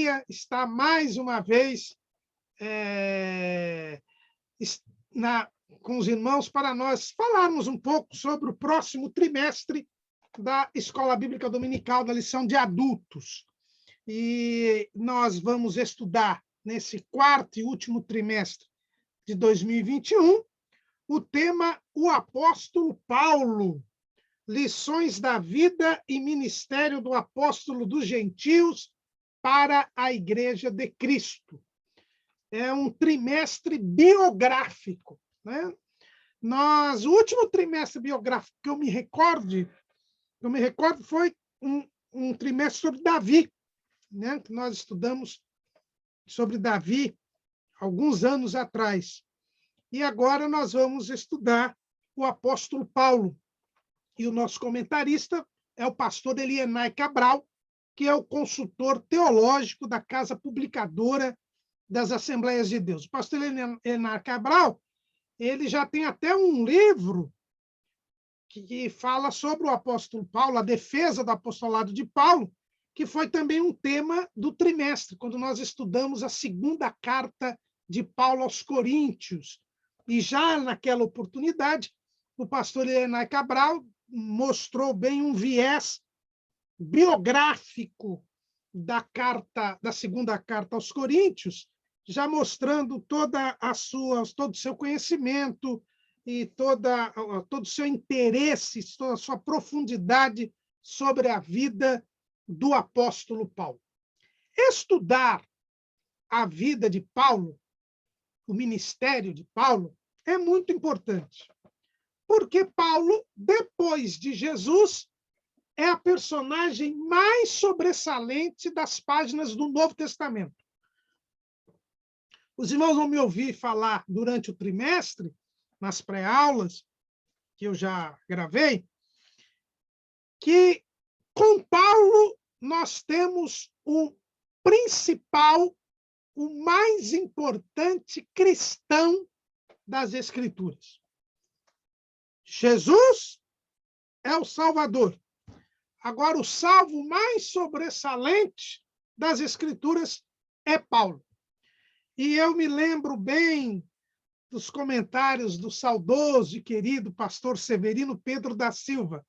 alegria estar mais uma vez com os irmãos para nós falarmos um pouco sobre o próximo trimestre da Escola Bíblica Dominical, da lição de adultos. E nós vamos estudar, nesse quarto e último trimestre de 2021, o tema O Apóstolo Paulo, lições da vida e ministério do apóstolo dos gentios para a Igreja de Cristo. É um trimestre biográfico, né? O último trimestre biográfico que eu me recordo foi um trimestre sobre Davi, né? Que nós estudamos sobre Davi alguns anos atrás. E agora nós vamos estudar o apóstolo Paulo. E o nosso comentarista é o pastor Elienay Cabral, que é o consultor teológico da Casa Publicadora das Assembleias de Deus. O pastor Elienay Cabral, ele já tem até um livro que fala sobre o apóstolo Paulo, a defesa do apostolado de Paulo, que foi também um tema do trimestre, quando nós estudamos a segunda carta de Paulo aos Coríntios. E já naquela oportunidade, o pastor Elienay Cabral mostrou bem um viés biográfico da segunda carta aos Coríntios, já mostrando todo o seu conhecimento e todo o seu interesse, toda a sua profundidade sobre a vida do apóstolo Paulo. Estudar a vida de Paulo, o ministério de Paulo, é muito importante. Porque Paulo, depois de Jesus, é a personagem mais sobressalente das páginas do Novo Testamento. Os irmãos vão me ouvir falar durante o trimestre, nas pré-aulas, que eu já gravei, que com Paulo nós temos o principal, o mais importante cristão das Escrituras. Jesus é o Salvador. Agora, o salvo mais sobressalente das Escrituras é Paulo. E eu me lembro bem dos comentários do saudoso e querido pastor Severino Pedro da Silva.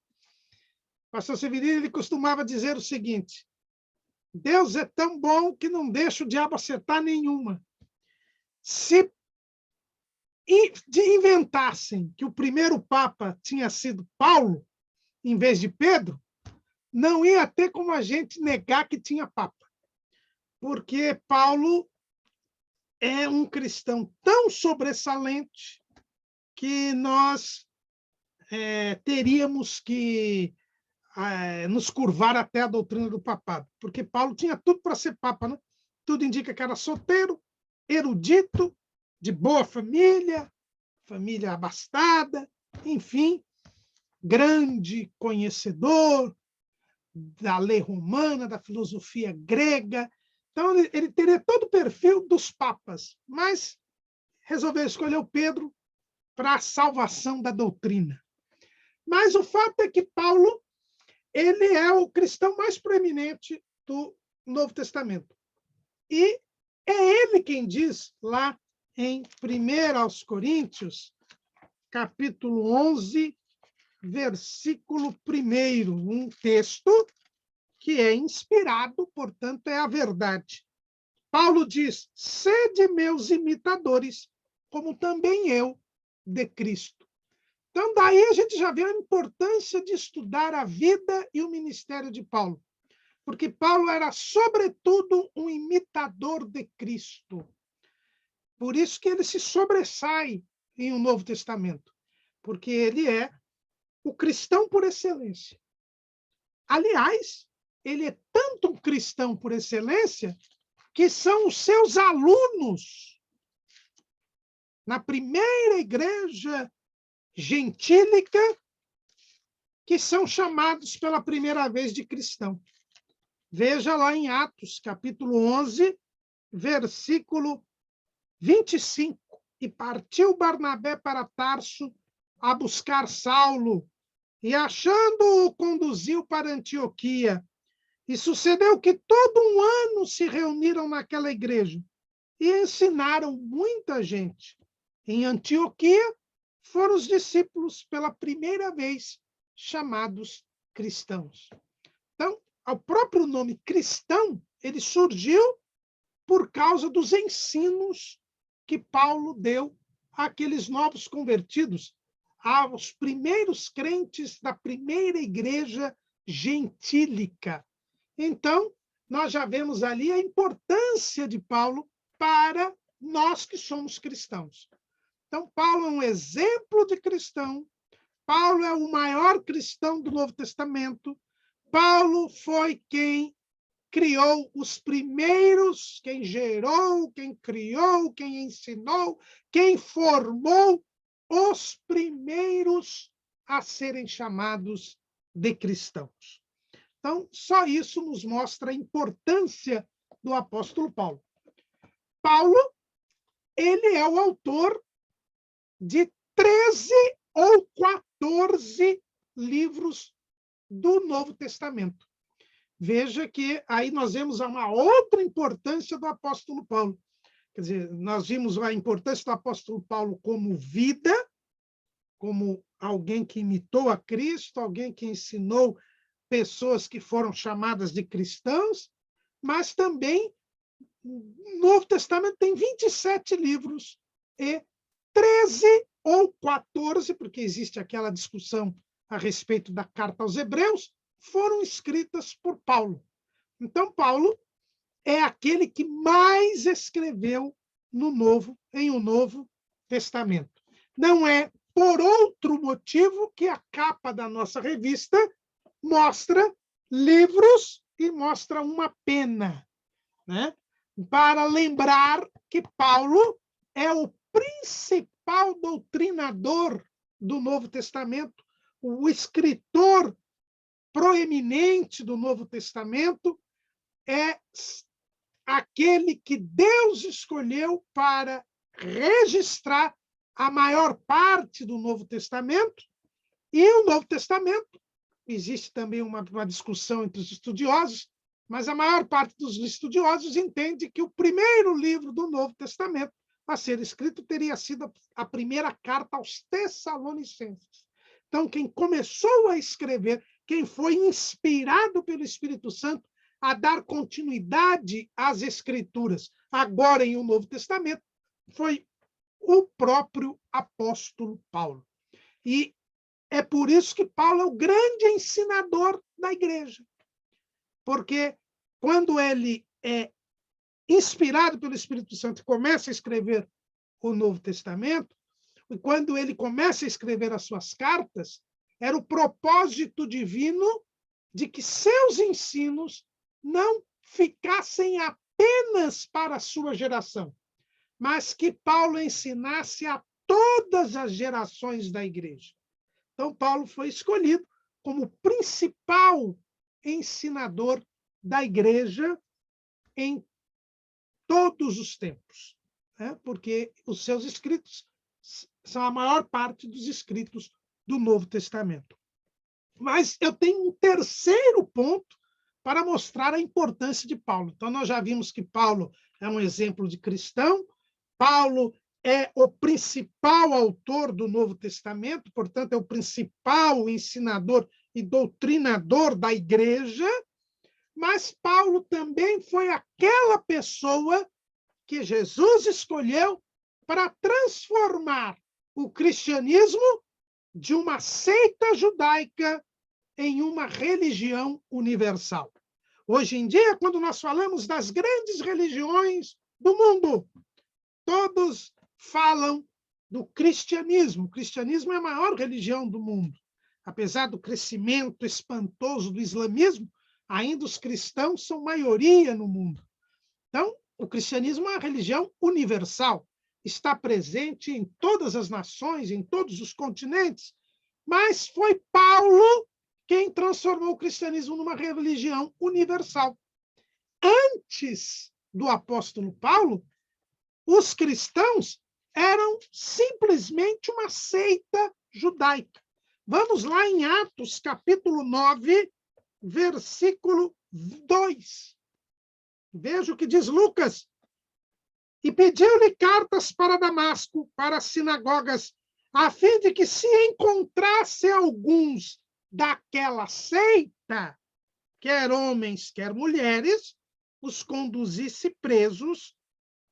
O pastor Severino, ele costumava dizer o seguinte: Deus é tão bom que não deixa o diabo acertar nenhuma. Se inventassem que o primeiro Papa tinha sido Paulo, em vez de Pedro, não ia ter como a gente negar que tinha Papa. Porque Paulo é um cristão tão sobressalente que nós teríamos que nos curvar até a doutrina do papado. Porque Paulo tinha tudo para ser Papa, né? Tudo indica que era solteiro, erudito, de boa família abastada, enfim, grande conhecedor da lei romana, da filosofia grega. Então, ele teria todo o perfil dos papas, mas resolveu escolher o Pedro para a salvação da doutrina. Mas o fato é que Paulo, ele é o cristão mais proeminente do Novo Testamento. E é ele quem diz lá em 1 Coríntios, capítulo 11, versículo 1, um texto que é inspirado, portanto, é a verdade. Paulo diz: sede meus imitadores, como também eu de Cristo. Então, daí a gente já vê a importância de estudar a vida e o ministério de Paulo. Porque Paulo era, sobretudo, um imitador de Cristo. Por isso que ele se sobressai em um Novo Testamento. Porque ele é o cristão por excelência. Aliás, ele é tanto um cristão por excelência que são os seus alunos na primeira igreja gentílica que são chamados pela primeira vez de cristão. Veja lá em Atos, capítulo 11, versículo 25. E partiu Barnabé para Tarso a buscar Saulo, e achando-o, conduziu para Antioquia. E sucedeu que todo um ano se reuniram naquela igreja e ensinaram muita gente. Em Antioquia, foram os discípulos pela primeira vez chamados cristãos. Então, o próprio nome cristão, ele surgiu por causa dos ensinos que Paulo deu àqueles novos convertidos, aos primeiros crentes da primeira igreja gentílica. Então, nós já vemos ali a importância de Paulo para nós que somos cristãos. Então, Paulo é um exemplo de cristão. Paulo é o maior cristão do Novo Testamento. Paulo foi quem criou os primeiros, quem gerou, quem criou, quem ensinou, quem formou os primeiros a serem chamados de cristãos. Então, só isso nos mostra a importância do apóstolo Paulo. Paulo, ele é o autor de 13 ou 14 livros do Novo Testamento. Veja que aí nós vemos uma outra importância do apóstolo Paulo. Quer dizer, nós vimos a importância do apóstolo Paulo como vida, como alguém que imitou a Cristo, alguém que ensinou pessoas que foram chamadas de cristãos, mas também no Novo Testamento tem 27 livros e 13 ou 14, porque existe aquela discussão a respeito da carta aos Hebreus, foram escritas por Paulo. Então, Paulo é aquele que mais escreveu em um Novo Testamento. Não é por outro motivo que a capa da nossa revista mostra livros e mostra uma pena, né? Para lembrar que Paulo é o principal doutrinador do Novo Testamento, o escritor proeminente do Novo Testamento, é aquele que Deus escolheu para registrar a maior parte do Novo Testamento. E o Novo Testamento, existe também uma discussão entre os estudiosos, mas a maior parte dos estudiosos entende que o primeiro livro do Novo Testamento a ser escrito teria sido a primeira carta aos Tessalonicenses. Então, quem começou a escrever, quem foi inspirado pelo Espírito Santo a dar continuidade às Escrituras, agora em o Novo Testamento, foi o próprio apóstolo Paulo. E é por isso que Paulo é o grande ensinador da igreja. Porque quando ele é inspirado pelo Espírito Santo e começa a escrever o Novo Testamento, e quando ele começa a escrever as suas cartas, era o propósito divino de que seus ensinos não ficassem apenas para a sua geração, mas que Paulo ensinasse a todas as gerações da igreja. Então, Paulo foi escolhido como principal ensinador da igreja em todos os tempos, né? Porque os seus escritos são a maior parte dos escritos do Novo Testamento. Mas eu tenho um terceiro ponto para mostrar a importância de Paulo. Então, nós já vimos que Paulo é um exemplo de cristão, Paulo é o principal autor do Novo Testamento, portanto, é o principal ensinador e doutrinador da igreja, mas Paulo também foi aquela pessoa que Jesus escolheu para transformar o cristianismo de uma seita judaica em uma religião universal. Hoje em dia, quando nós falamos das grandes religiões do mundo, todos falam do cristianismo. O cristianismo é a maior religião do mundo. Apesar do crescimento espantoso do islamismo, ainda os cristãos são maioria no mundo. Então, o cristianismo é uma religião universal, está presente em todas as nações, em todos os continentes, mas foi Paulo quem transformou o cristianismo numa religião universal. Antes do apóstolo Paulo, os cristãos eram simplesmente uma seita judaica. Vamos lá em Atos, capítulo 9, versículo 2. Veja o que diz Lucas. E pediu-lhe cartas para Damasco, para as sinagogas, a fim de que, se encontrasse alguns daquela seita, quer homens, quer mulheres, os conduzisse presos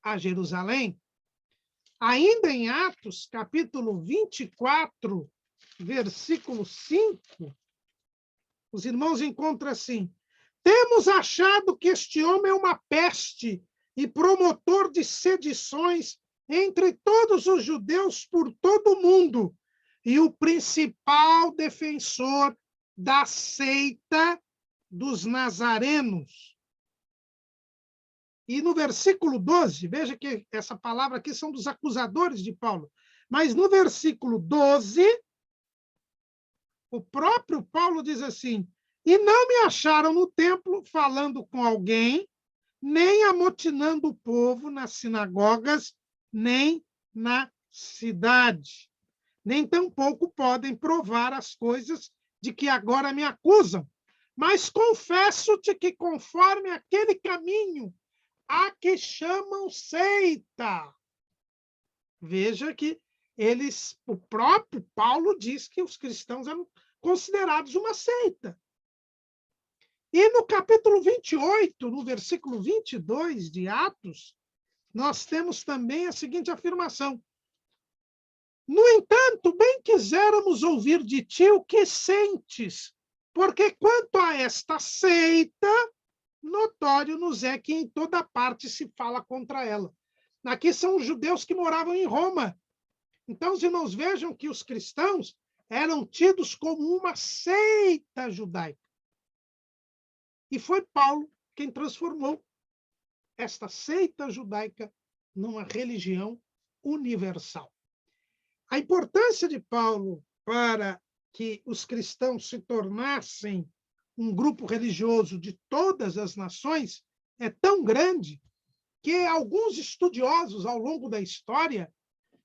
a Jerusalém. Ainda em Atos, capítulo 24, versículo 5, os irmãos encontram assim: temos achado que este homem é uma peste e promotor de sedições entre todos os judeus por todo o mundo, e o principal defensor da seita dos nazarenos. E no versículo 12, veja que essa palavra aqui são dos acusadores de Paulo, mas no versículo 12, o próprio Paulo diz assim: e não me acharam no templo falando com alguém, nem amotinando o povo nas sinagogas, nem na cidade. Nem tampouco podem provar as coisas de que agora me acusam. Mas confesso-te que, conforme aquele caminho a que chamam seita, veja que o próprio Paulo diz que os cristãos eram considerados uma seita. E no capítulo 28, no versículo 22 de Atos, nós temos também a seguinte afirmação: no entanto, bem quiséramos ouvir de ti o que sentes, porque quanto a esta seita, notório nos é que em toda parte se fala contra ela. Aqui são os judeus que moravam em Roma. Então, os irmãos vejam que os cristãos eram tidos como uma seita judaica. E foi Paulo quem transformou esta seita judaica numa religião universal. A importância de Paulo para que os cristãos se tornassem um grupo religioso de todas as nações é tão grande que alguns estudiosos, ao longo da história,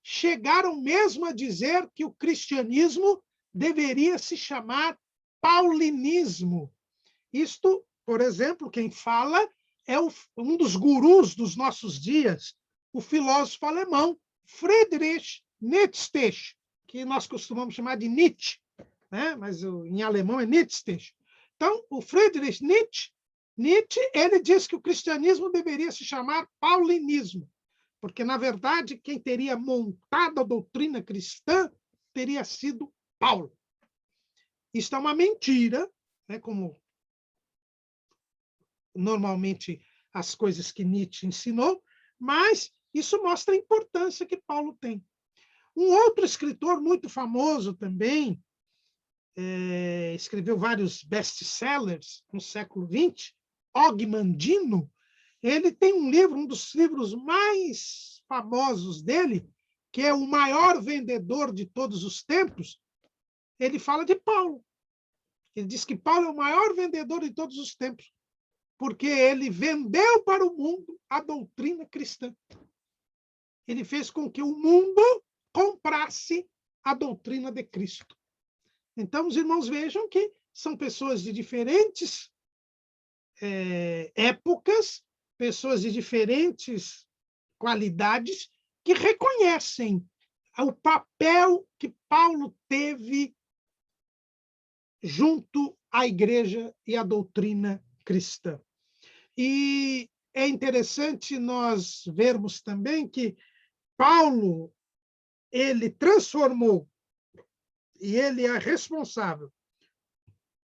chegaram mesmo a dizer que o cristianismo deveria se chamar paulinismo. Isto, por exemplo, quem fala é um dos gurus dos nossos dias, o filósofo alemão Friedrich Nietzsche, que nós costumamos chamar de Nietzsche, né? Mas em alemão é Nietzsche. Então, o Friedrich Nietzsche, ele diz que o cristianismo deveria se chamar paulinismo, porque, na verdade, quem teria montado a doutrina cristã teria sido Paulo. Isto é uma mentira, né? Como normalmente as coisas que Nietzsche ensinou, mas isso mostra a importância que Paulo tem. Um outro escritor muito famoso também, escreveu vários best-sellers no século XX, Og Mandino, ele tem um livro, um dos livros mais famosos dele, que é o maior vendedor de todos os tempos. Ele fala de Paulo. Ele diz que Paulo é o maior vendedor de todos os tempos, porque ele vendeu para o mundo a doutrina cristã. Ele fez com que o mundo comprasse a doutrina de Cristo. Então, os irmãos vejam que são pessoas de diferentes épocas, pessoas de diferentes qualidades, que reconhecem o papel que Paulo teve junto à igreja e à doutrina cristã. E é interessante nós vermos também que Paulo, ele transformou, e ele é responsável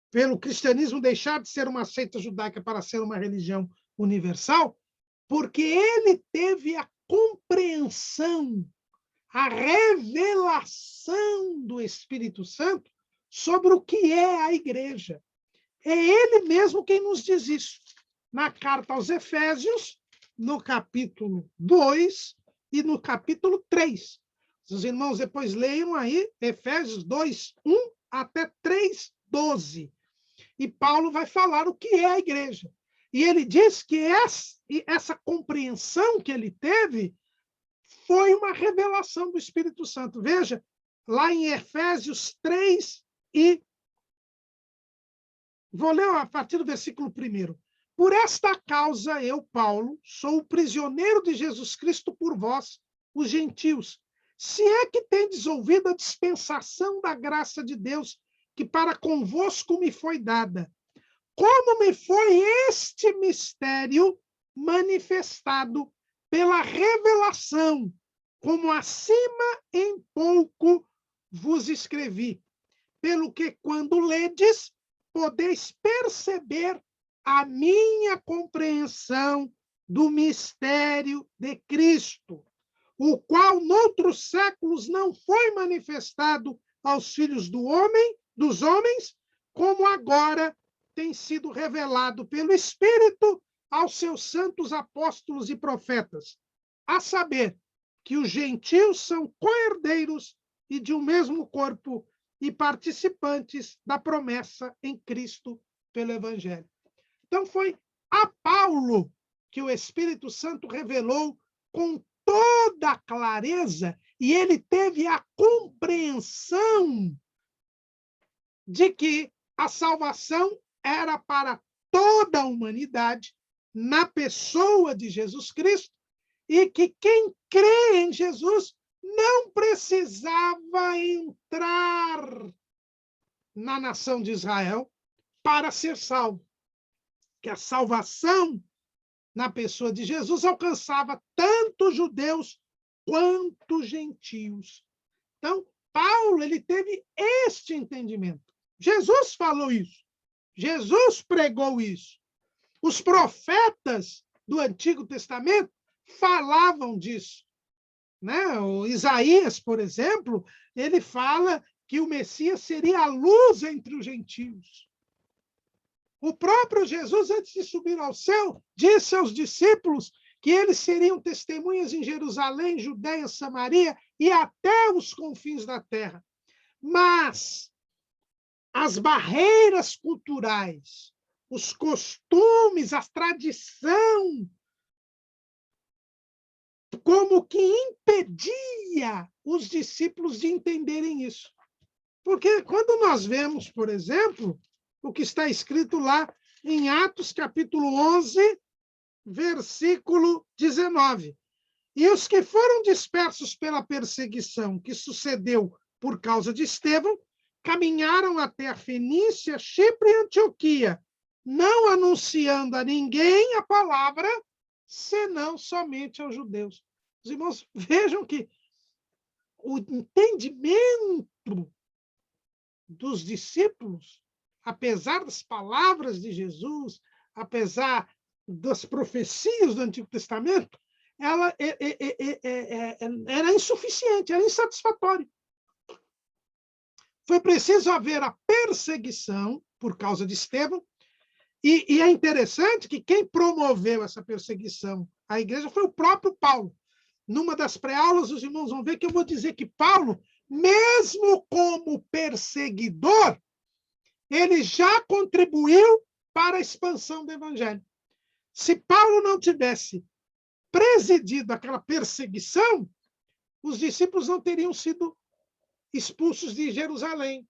pelo cristianismo deixar de ser uma seita judaica para ser uma religião universal, porque ele teve a compreensão, a revelação do Espírito Santo sobre o que é a igreja. É ele mesmo quem nos diz isso. Na carta aos Efésios, no capítulo 2 e no capítulo 3. Os irmãos depois leiam aí Efésios 2, 1 até 3, 12. E Paulo vai falar o que é a igreja. E ele diz que essa compreensão que ele teve foi uma revelação do Espírito Santo. Veja, lá em Efésios 3 e Vou ler a partir do versículo 1. Por esta causa, eu, Paulo, sou o prisioneiro de Jesus Cristo por vós, os gentios. Se é que tendes ouvido a dispensação da graça de Deus, que para convosco me foi dada. Como me foi este mistério manifestado pela revelação, como acima em pouco vos escrevi. Pelo que, quando ledes, podeis perceber a minha compreensão do mistério de Cristo, o qual noutros séculos não foi manifestado aos filhos dos homens, como agora tem sido revelado pelo Espírito aos seus santos apóstolos e profetas, a saber, que os gentios são co-herdeiros e de um mesmo corpo e participantes da promessa em Cristo pelo Evangelho. Então, foi a Paulo que o Espírito Santo revelou com toda clareza, e ele teve a compreensão de que a salvação era para toda a humanidade, na pessoa de Jesus Cristo, e que quem crê em Jesus não precisava entrar na nação de Israel para ser salvo. Que a salvação na pessoa de Jesus alcançava tanto judeus quanto gentios. Então, Paulo ele teve este entendimento. Jesus falou isso. Jesus pregou isso. Os profetas do Antigo Testamento falavam disso. Né? O Isaías, por exemplo, ele fala que o Messias seria a luz entre os gentios. O próprio Jesus, antes de subir ao céu, disse aos discípulos que eles seriam testemunhas em Jerusalém, Judeia, Samaria e até os confins da terra. Mas as barreiras culturais, os costumes, a tradição, como que impedia os discípulos de entenderem isso. Porque quando nós vemos, por exemplo, o que está escrito lá em Atos, capítulo 11, versículo 19. E os que foram dispersos pela perseguição que sucedeu por causa de Estevão, caminharam até a Fenícia, Chipre e Antioquia, não anunciando a ninguém a palavra, senão somente aos judeus. Os irmãos, vejam que o entendimento dos discípulos, apesar das palavras de Jesus, apesar das profecias do Antigo Testamento, ela era insuficiente, era insatisfatória. Foi preciso haver a perseguição por causa de Estevão, e é interessante que quem promoveu essa perseguição à igreja foi o próprio Paulo. Numa das pré-aulas, os irmãos vão ver que eu vou dizer que Paulo, mesmo como perseguidor, ele já contribuiu para a expansão do evangelho. Se Paulo não tivesse presidido aquela perseguição, os discípulos não teriam sido expulsos de Jerusalém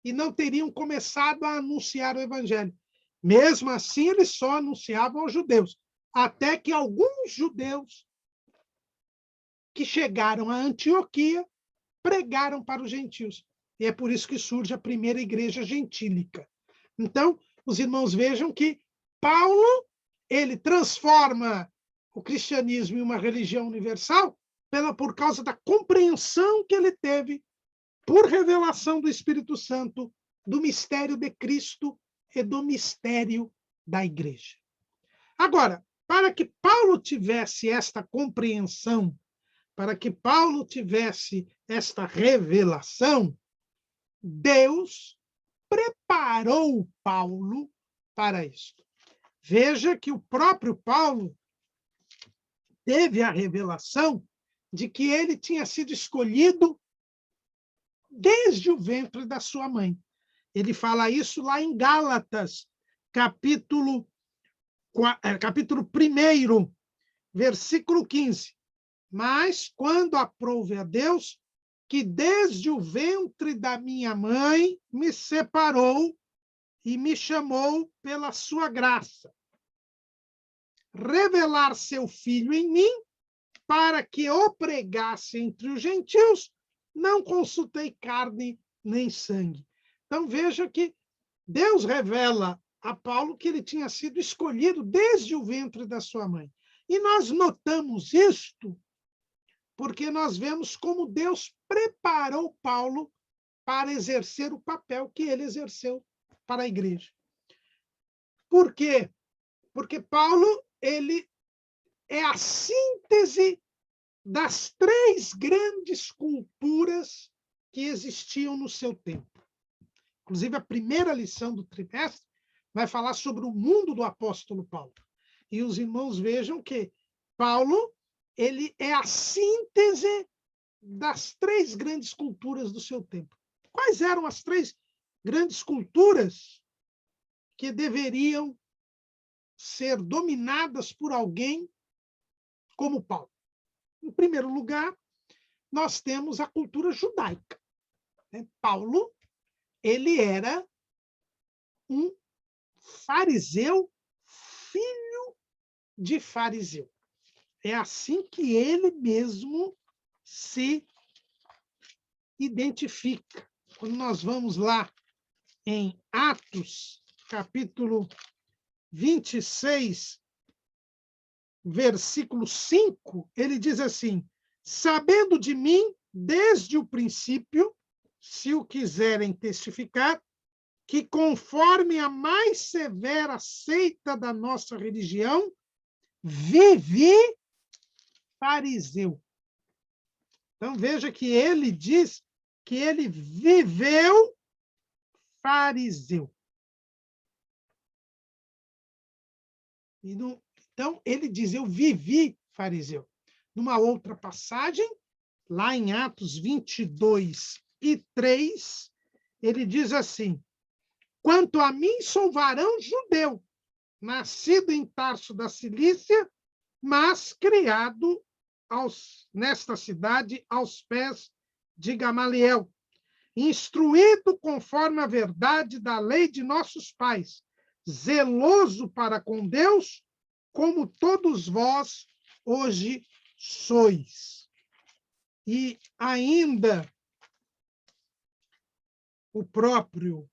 e não teriam começado a anunciar o evangelho. Mesmo assim, eles só anunciavam aos judeus, até que alguns judeus que chegaram a Antioquia pregaram para os gentios. E é por isso que surge a primeira igreja gentílica. Então, os irmãos vejam que Paulo ele transforma o cristianismo em uma religião universal por causa da compreensão que ele teve por revelação do Espírito Santo do mistério de Cristo e do mistério da igreja. Agora, para que Paulo tivesse esta compreensão, para que Paulo tivesse esta revelação, Deus preparou Paulo para isto. Veja que o próprio Paulo teve a revelação de que ele tinha sido escolhido desde o ventre da sua mãe. Ele fala isso lá em Gálatas, capítulo 1, versículo 15. Mas quando aprouve a Deus, que desde o ventre da minha mãe me separou e me chamou pela sua graça, revelar seu Filho em mim, para que o pregasse entre os gentios, não consultei carne nem sangue. Então, veja que Deus revela a Paulo que ele tinha sido escolhido desde o ventre da sua mãe. E nós notamos isto porque nós vemos como Deus preparou Paulo para exercer o papel que ele exerceu para a igreja. Por quê? Porque Paulo ele é a síntese das 3 grandes culturas que existiam no seu tempo. Inclusive, a primeira lição do trimestre vai falar sobre o mundo do apóstolo Paulo. E os irmãos vejam que Paulo ele é a síntese das 3 grandes culturas do seu tempo. Quais eram as 3 grandes culturas que deveriam ser dominadas por alguém como Paulo? Em primeiro lugar, nós temos a cultura judaica. Paulo, ele era um fariseu, filho de fariseu. É assim que ele mesmo se identifica. Quando nós vamos lá em Atos, capítulo 26, versículo 5, ele diz assim: sabendo de mim desde o princípio, se o quiserem testificar, que conforme a mais severa seita da nossa religião, vivi fariseu. Então veja que ele diz que ele viveu fariseu. Então ele diz: eu vivi fariseu. Numa outra passagem, lá em Atos 22:3, ele diz assim: quanto a mim, sou varão judeu, nascido em Tarso da Cilícia, mas criado nesta cidade aos pés de Gamaliel, instruído conforme a verdade da lei de nossos pais, zeloso para com Deus, como todos vós hoje sois. E ainda o próprio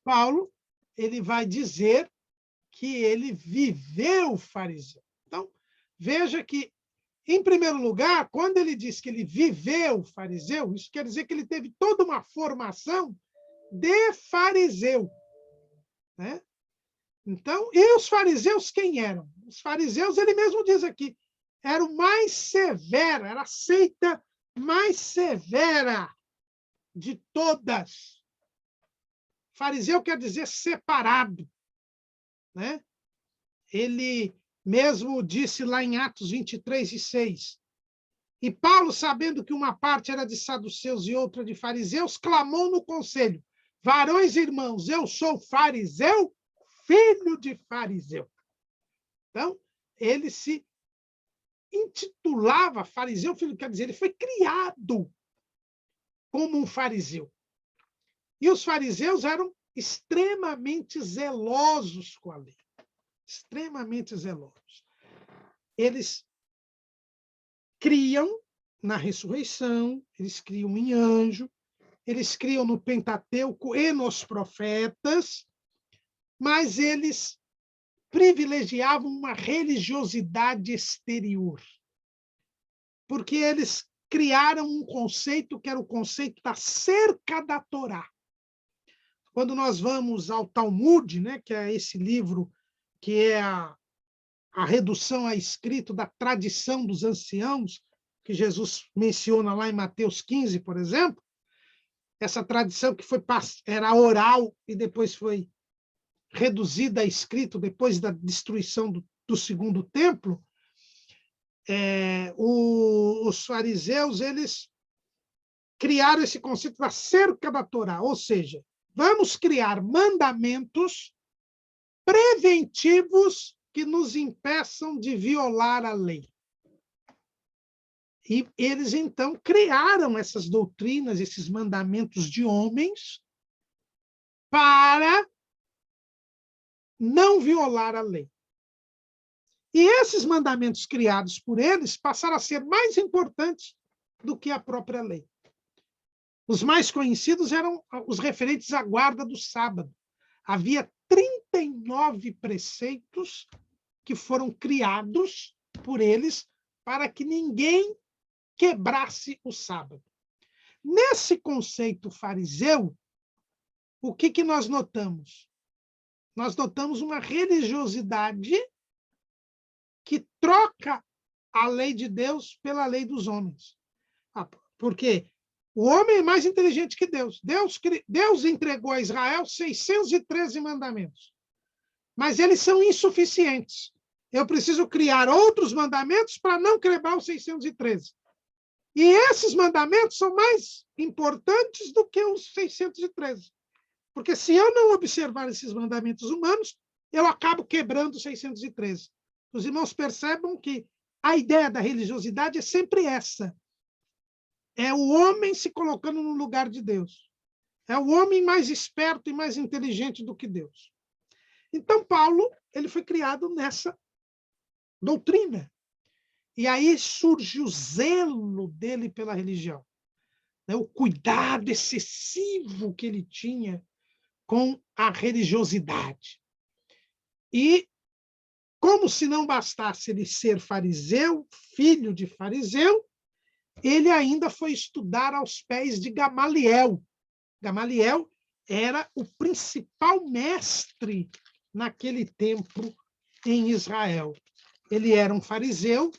Paulo, ele vai dizer que ele viveu fariseu. Então, veja que, em primeiro lugar, quando ele diz que ele viveu fariseu, isso quer dizer que ele teve toda uma formação de fariseu. Né? Então, e os fariseus quem eram? Os fariseus, ele mesmo diz aqui, era o mais severo, era a seita mais severa de todas. Fariseu quer dizer separado. Né? Ele mesmo disse lá em Atos 23:6, e Paulo, sabendo que uma parte era de saduceus e outra de fariseus, clamou no conselho: varões e irmãos, eu sou fariseu, filho de fariseu. Então, ele se intitulava fariseu, filho, quer dizer, ele foi criado como um fariseu. E os fariseus eram extremamente zelosos com a lei. Extremamente zelosos. Eles criam na ressurreição, eles criam em anjo, eles criam no Pentateuco e nos profetas, mas eles privilegiavam uma religiosidade exterior, porque eles criaram um conceito que era o conceito da cerca da Torá. Quando nós vamos ao Talmud, né, que é esse livro que é a redução a escrito da tradição dos anciãos, que Jesus menciona lá em Mateus 15, por exemplo, essa tradição que era oral e depois foi reduzida a escrito depois da destruição do segundo templo, os fariseus eles criaram esse conceito da cerca da Torá, ou seja, vamos criar mandamentos preventivos que nos impeçam de violar a lei. E eles, então, criaram essas doutrinas, esses mandamentos de homens, para não violar a lei. E esses mandamentos criados por eles passaram a ser mais importantes do que a própria lei. Os mais conhecidos eram os referentes à guarda do sábado. Havia 39 preceitos que foram criados por eles para que ninguém quebrasse o sábado. Nesse conceito fariseu, o que nós notamos? Nós notamos uma religiosidade que troca a lei de Deus pela lei dos homens. Porque o homem é mais inteligente que Deus. Deus entregou a Israel 613 mandamentos. Mas eles são insuficientes. Eu preciso criar outros mandamentos para não quebrar os 613. E esses mandamentos são mais importantes do que os 613. Porque se eu não observar esses mandamentos humanos, eu acabo quebrando os 613. Os irmãos percebam que a ideia da religiosidade é sempre essa. É o homem se colocando no lugar de Deus. É o homem mais esperto e mais inteligente do que Deus. Então, Paulo, ele foi criado nessa doutrina. E aí surge o zelo dele pela religião, né? O cuidado excessivo que ele tinha com a religiosidade. E, como se não bastasse ele ser fariseu, filho de fariseu, ele ainda foi estudar aos pés de Gamaliel. Gamaliel era o principal mestre naquele tempo em Israel. Ele era um fariseu,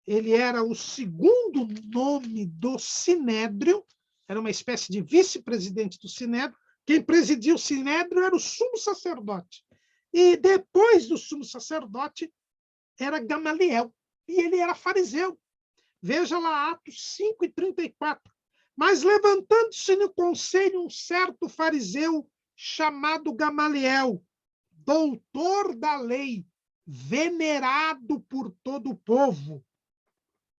ele era o segundo nome do Sinédrio, era uma espécie de vice-presidente do Sinédrio. Quem presidia o Sinédrio era o sumo sacerdote. E depois do sumo sacerdote era Gamaliel, e ele era fariseu. Veja lá Atos 5:34. Mas levantando-se no conselho um certo fariseu chamado Gamaliel, doutor da lei, venerado por todo o povo,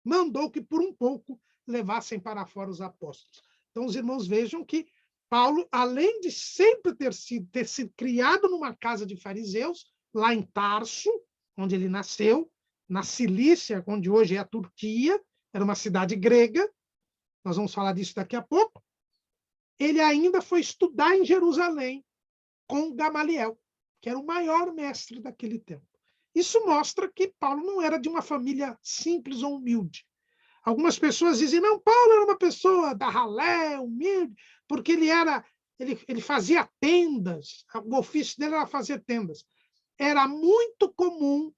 mandou que por um pouco levassem para fora os apóstolos. Então os irmãos vejam que Paulo, além de sempre ter sido criado numa casa de fariseus, lá em Tarso, onde ele nasceu, na Cilícia, onde hoje é a Turquia, era uma cidade grega, nós vamos falar disso daqui a pouco, ele ainda foi estudar em Jerusalém com Gamaliel, que era o maior mestre daquele tempo. Isso mostra que Paulo não era de uma família simples ou humilde. Algumas pessoas dizem, não, Paulo era uma pessoa da ralé, humilde, porque ele fazia tendas, o ofício dele era fazer tendas. Era muito comum,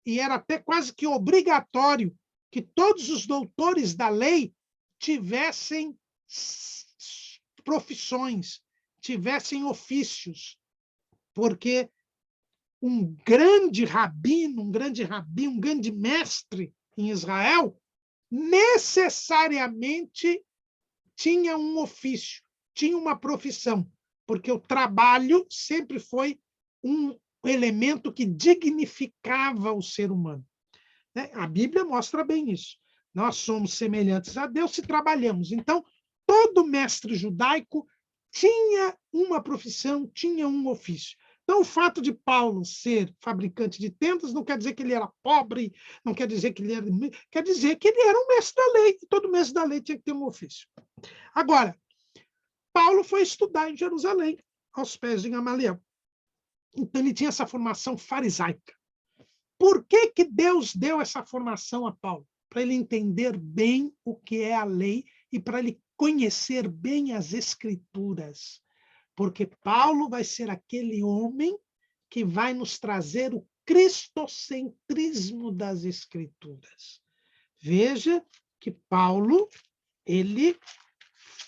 e era até quase que obrigatório, que todos os doutores da lei tivessem profissões, tivessem ofícios, porque um grande rabino, um grande mestre em Israel, necessariamente tinha um ofício, tinha uma profissão, porque o trabalho sempre foi um elemento que dignificava o ser humano. A Bíblia mostra bem isso. Nós somos semelhantes a Deus se trabalhamos. Então, todo mestre judaico tinha uma profissão, tinha um ofício. Então, o fato de Paulo ser fabricante de tendas não quer dizer que ele era pobre, não quer dizer que ele era... Quer dizer que ele era um mestre da lei, e todo mestre da lei tinha que ter um ofício. Agora, Paulo foi estudar em Jerusalém, aos pés de Gamaliel. Então, ele tinha essa formação farisaica. Por que Deus deu essa formação a Paulo? Para ele entender bem o que é a lei e para ele conhecer bem as Escrituras. Porque Paulo vai ser aquele homem que vai nos trazer o cristocentrismo das Escrituras. Veja que Paulo, ele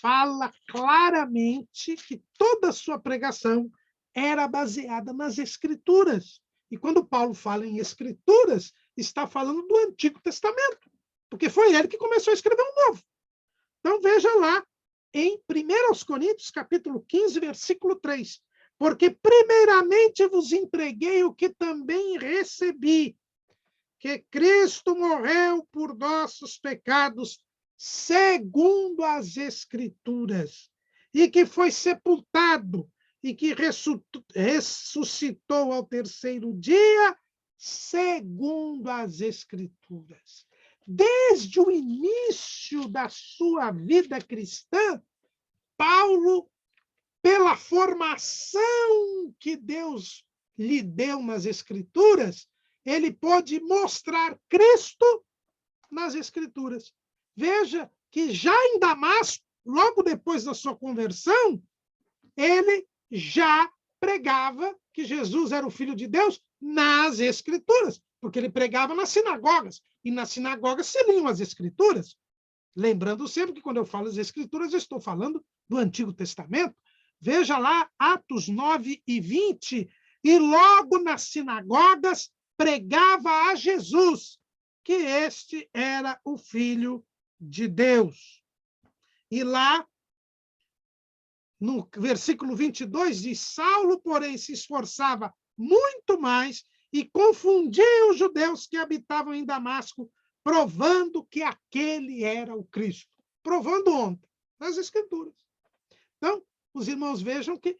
fala claramente que toda a sua pregação era baseada nas Escrituras. E quando Paulo fala em Escrituras, está falando do Antigo Testamento, porque foi ele que começou a escrever um novo. Então, veja lá, em 1 Coríntios, capítulo 15, versículo 3. Porque primeiramente vos entreguei o que também recebi, que Cristo morreu por nossos pecados, segundo as Escrituras, e que foi sepultado, e que ressuscitou ao terceiro dia, segundo as Escrituras. Desde o início da sua vida cristã, Paulo, pela formação que Deus lhe deu nas Escrituras, ele pôde mostrar Cristo nas Escrituras. Veja que já em Damasco, logo depois da sua conversão, ele já pregava que Jesus era o Filho de Deus nas Escrituras, porque ele pregava nas sinagogas, e nas sinagogas se liam as Escrituras. Lembrando sempre que quando eu falo as Escrituras, eu estou falando do Antigo Testamento. Veja lá, Atos 9 e 20, e logo nas sinagogas pregava a Jesus, que este era o Filho de Deus. E lá, no versículo 22, diz: Saulo, porém, se esforçava muito mais e confundia os judeus que habitavam em Damasco, provando que aquele era o Cristo. Provando onde? Nas Escrituras. Então, os irmãos vejam que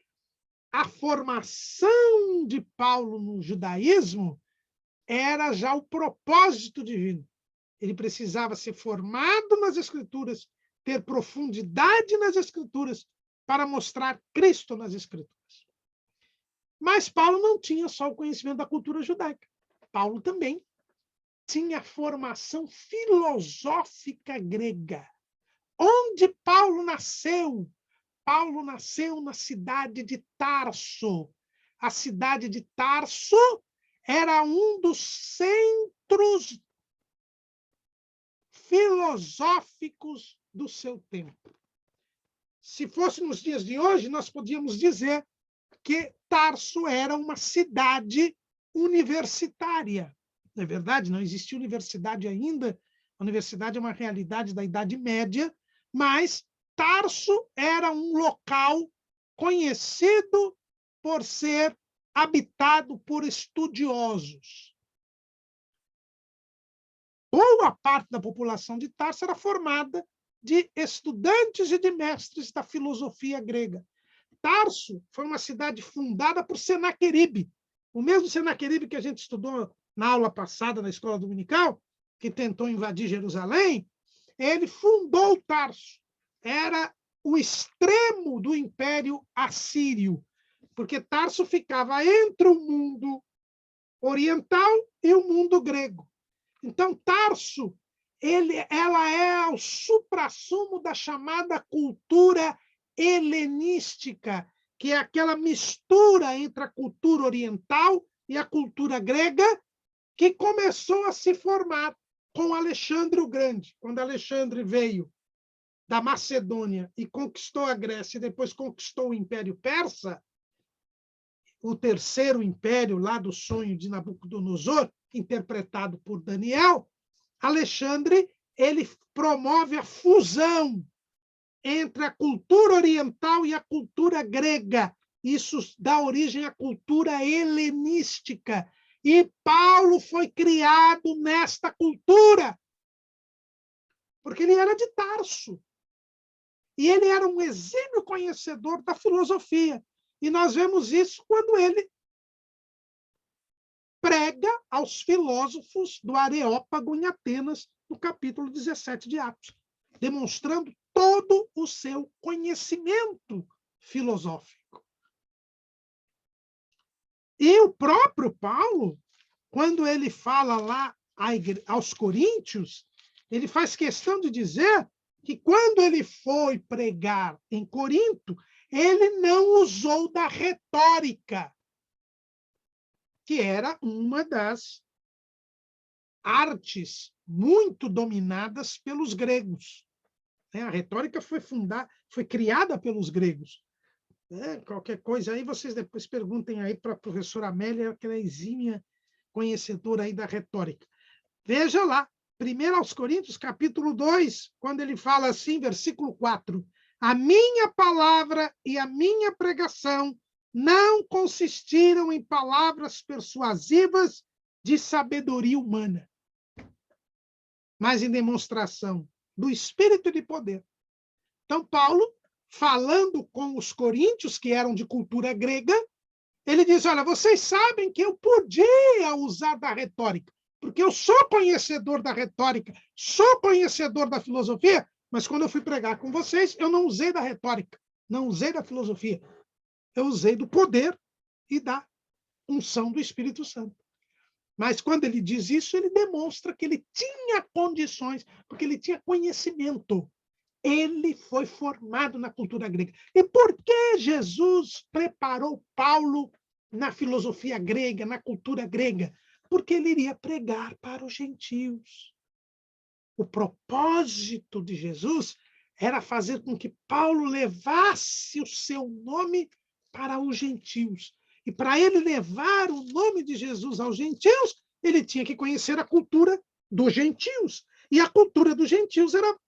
a formação de Paulo no judaísmo era já o propósito divino. Ele precisava ser formado nas Escrituras, ter profundidade nas Escrituras, para mostrar Cristo nas Escrituras. Mas Paulo não tinha só o conhecimento da cultura judaica. Paulo também tinha formação filosófica grega. Onde Paulo nasceu? Paulo nasceu na cidade de Tarso. A cidade de Tarso era um dos centros filosóficos do seu tempo. Se fosse nos dias de hoje, nós podíamos dizer que Tarso era uma cidade universitária. Não é verdade? Não existia universidade ainda. A universidade é uma realidade da Idade Média, mas Tarso era um local conhecido por ser habitado por estudiosos. Boa parte da população de Tarso era formada de estudantes e de mestres da filosofia grega. Tarso foi uma cidade fundada por Senaqueribe, o mesmo Senaqueribe que a gente estudou na aula passada na escola dominical, que tentou invadir Jerusalém. Ele fundou Tarso. Era o extremo do Império Assírio, porque Tarso ficava entre o mundo oriental e o mundo grego. Então, Tarso, ela é o suprassumo da chamada cultura helenística, que é aquela mistura entre a cultura oriental e a cultura grega, que começou a se formar com Alexandre o Grande. Quando Alexandre veio da Macedônia e conquistou a Grécia e depois conquistou o Império Persa, o terceiro império lá do sonho de Nabucodonosor, interpretado por Daniel, Alexandre ele promove a fusão entre a cultura oriental e a cultura grega. Isso dá origem à cultura helenística. E Paulo foi criado nesta cultura, porque ele era de Tarso. E ele era um exímio conhecedor da filosofia. E nós vemos isso quando ele prega aos filósofos do Areópago em Atenas, no capítulo 17 de Atos, demonstrando todo o seu conhecimento filosófico. E o próprio Paulo, quando ele fala lá aos Coríntios, ele faz questão de dizer que quando ele foi pregar em Corinto, ele não usou da retórica, que era uma das artes muito dominadas pelos gregos. A retórica foi criada pelos gregos. Qualquer coisa aí, vocês depois perguntem aí para a professora Amélia, que é exímia conhecedora aí da retórica. Veja lá, 1 aos Coríntios, capítulo 2, quando ele fala assim, versículo 4, a minha palavra e a minha pregação não consistiram em palavras persuasivas de sabedoria humana, mas em demonstração do Espírito e de poder. Então, Paulo falando com os coríntios, que eram de cultura grega, ele diz, olha, vocês sabem que eu podia usar da retórica, porque eu sou conhecedor da retórica, sou conhecedor da filosofia, mas quando eu fui pregar com vocês, eu não usei da retórica, não usei da filosofia, eu usei do poder e da unção do Espírito Santo. Mas quando ele diz isso, ele demonstra que ele tinha condições, porque ele tinha conhecimento. Ele foi formado na cultura grega. E por que Jesus preparou Paulo na filosofia grega, na cultura grega? Porque ele iria pregar para os gentios. O propósito de Jesus era fazer com que Paulo levasse o seu nome para os gentios. E para ele levar o nome de Jesus aos gentios, ele tinha que conhecer a cultura dos gentios. E a cultura dos gentios era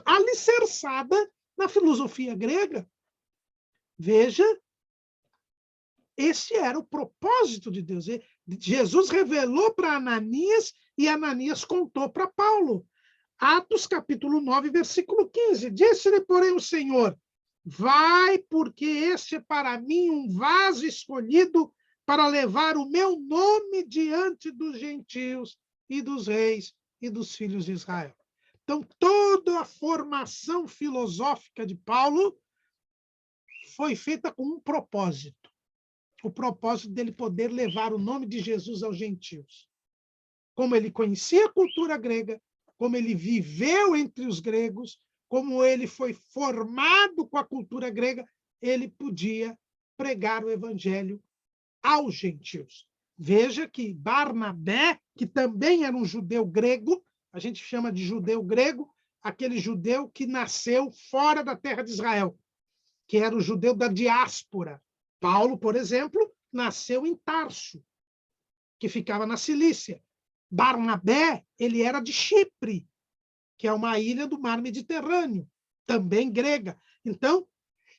alicerçada na filosofia grega. Veja, esse era o propósito de Deus. Jesus revelou para Ananias e Ananias contou para Paulo. Atos capítulo 9, versículo 15. Disse-lhe, porém, o Senhor, vai, porque este é para mim um vaso escolhido para levar o meu nome diante dos gentios e dos reis e dos filhos de Israel. Então, toda a formação filosófica de Paulo foi feita com um propósito. O propósito dele poder levar o nome de Jesus aos gentios. Como ele conhecia a cultura grega, como ele viveu entre os gregos, como ele foi formado com a cultura grega, ele podia pregar o evangelho aos gentios. Veja que Barnabé, que também era um judeu grego, a gente chama de judeu grego, aquele judeu que nasceu fora da terra de Israel, que era o judeu da diáspora. Paulo, por exemplo, nasceu em Tarso, que ficava na Cilícia. Barnabé, ele era de Chipre, que é uma ilha do mar Mediterrâneo, também grega. Então,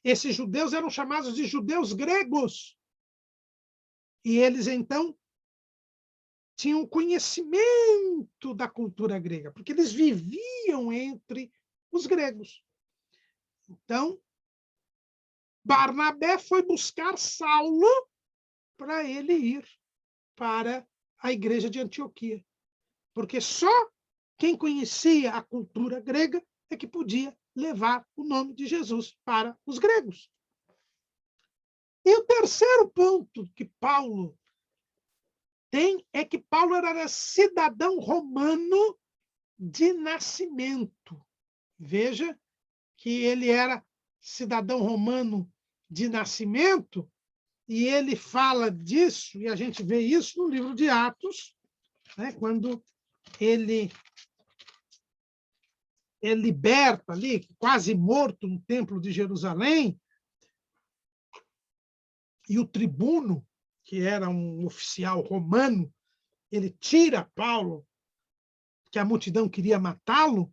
esses judeus eram chamados de judeus gregos. E eles, então, tinham conhecimento da cultura grega, porque eles viviam entre os gregos. Então, Barnabé foi buscar Saulo para ele ir para a igreja de Antioquia. Porque só quem conhecia a cultura grega é que podia levar o nome de Jesus para os gregos. E o terceiro ponto que Paulo tem é que Paulo era cidadão romano de nascimento. Veja que ele era cidadão romano de nascimento, e ele fala disso, e a gente vê isso no livro de Atos, né, quando ele é liberto ali, quase morto no templo de Jerusalém, e o tribuno, que era um oficial romano, ele tira Paulo, que a multidão queria matá-lo,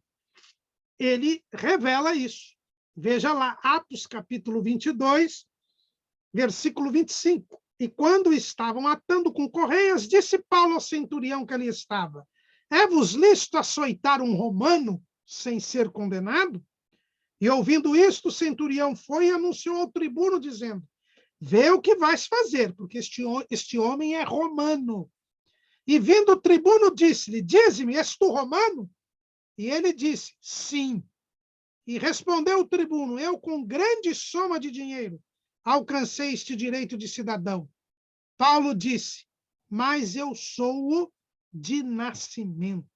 ele revela isso. Veja lá, Atos capítulo 22, versículo 25. E quando estavam atando com correias, disse Paulo ao centurião que ali estava, é-vos lícito açoitar um romano sem ser condenado? E ouvindo isto, o centurião foi e anunciou ao tribuno, dizendo, vê o que vais fazer, porque este homem é romano. E vindo o tribuno, disse-lhe, dize-me, és tu romano? E ele disse, sim. E respondeu o tribuno, eu com grande soma de dinheiro alcancei este direito de cidadão. Paulo disse, mas eu sou de nascimento.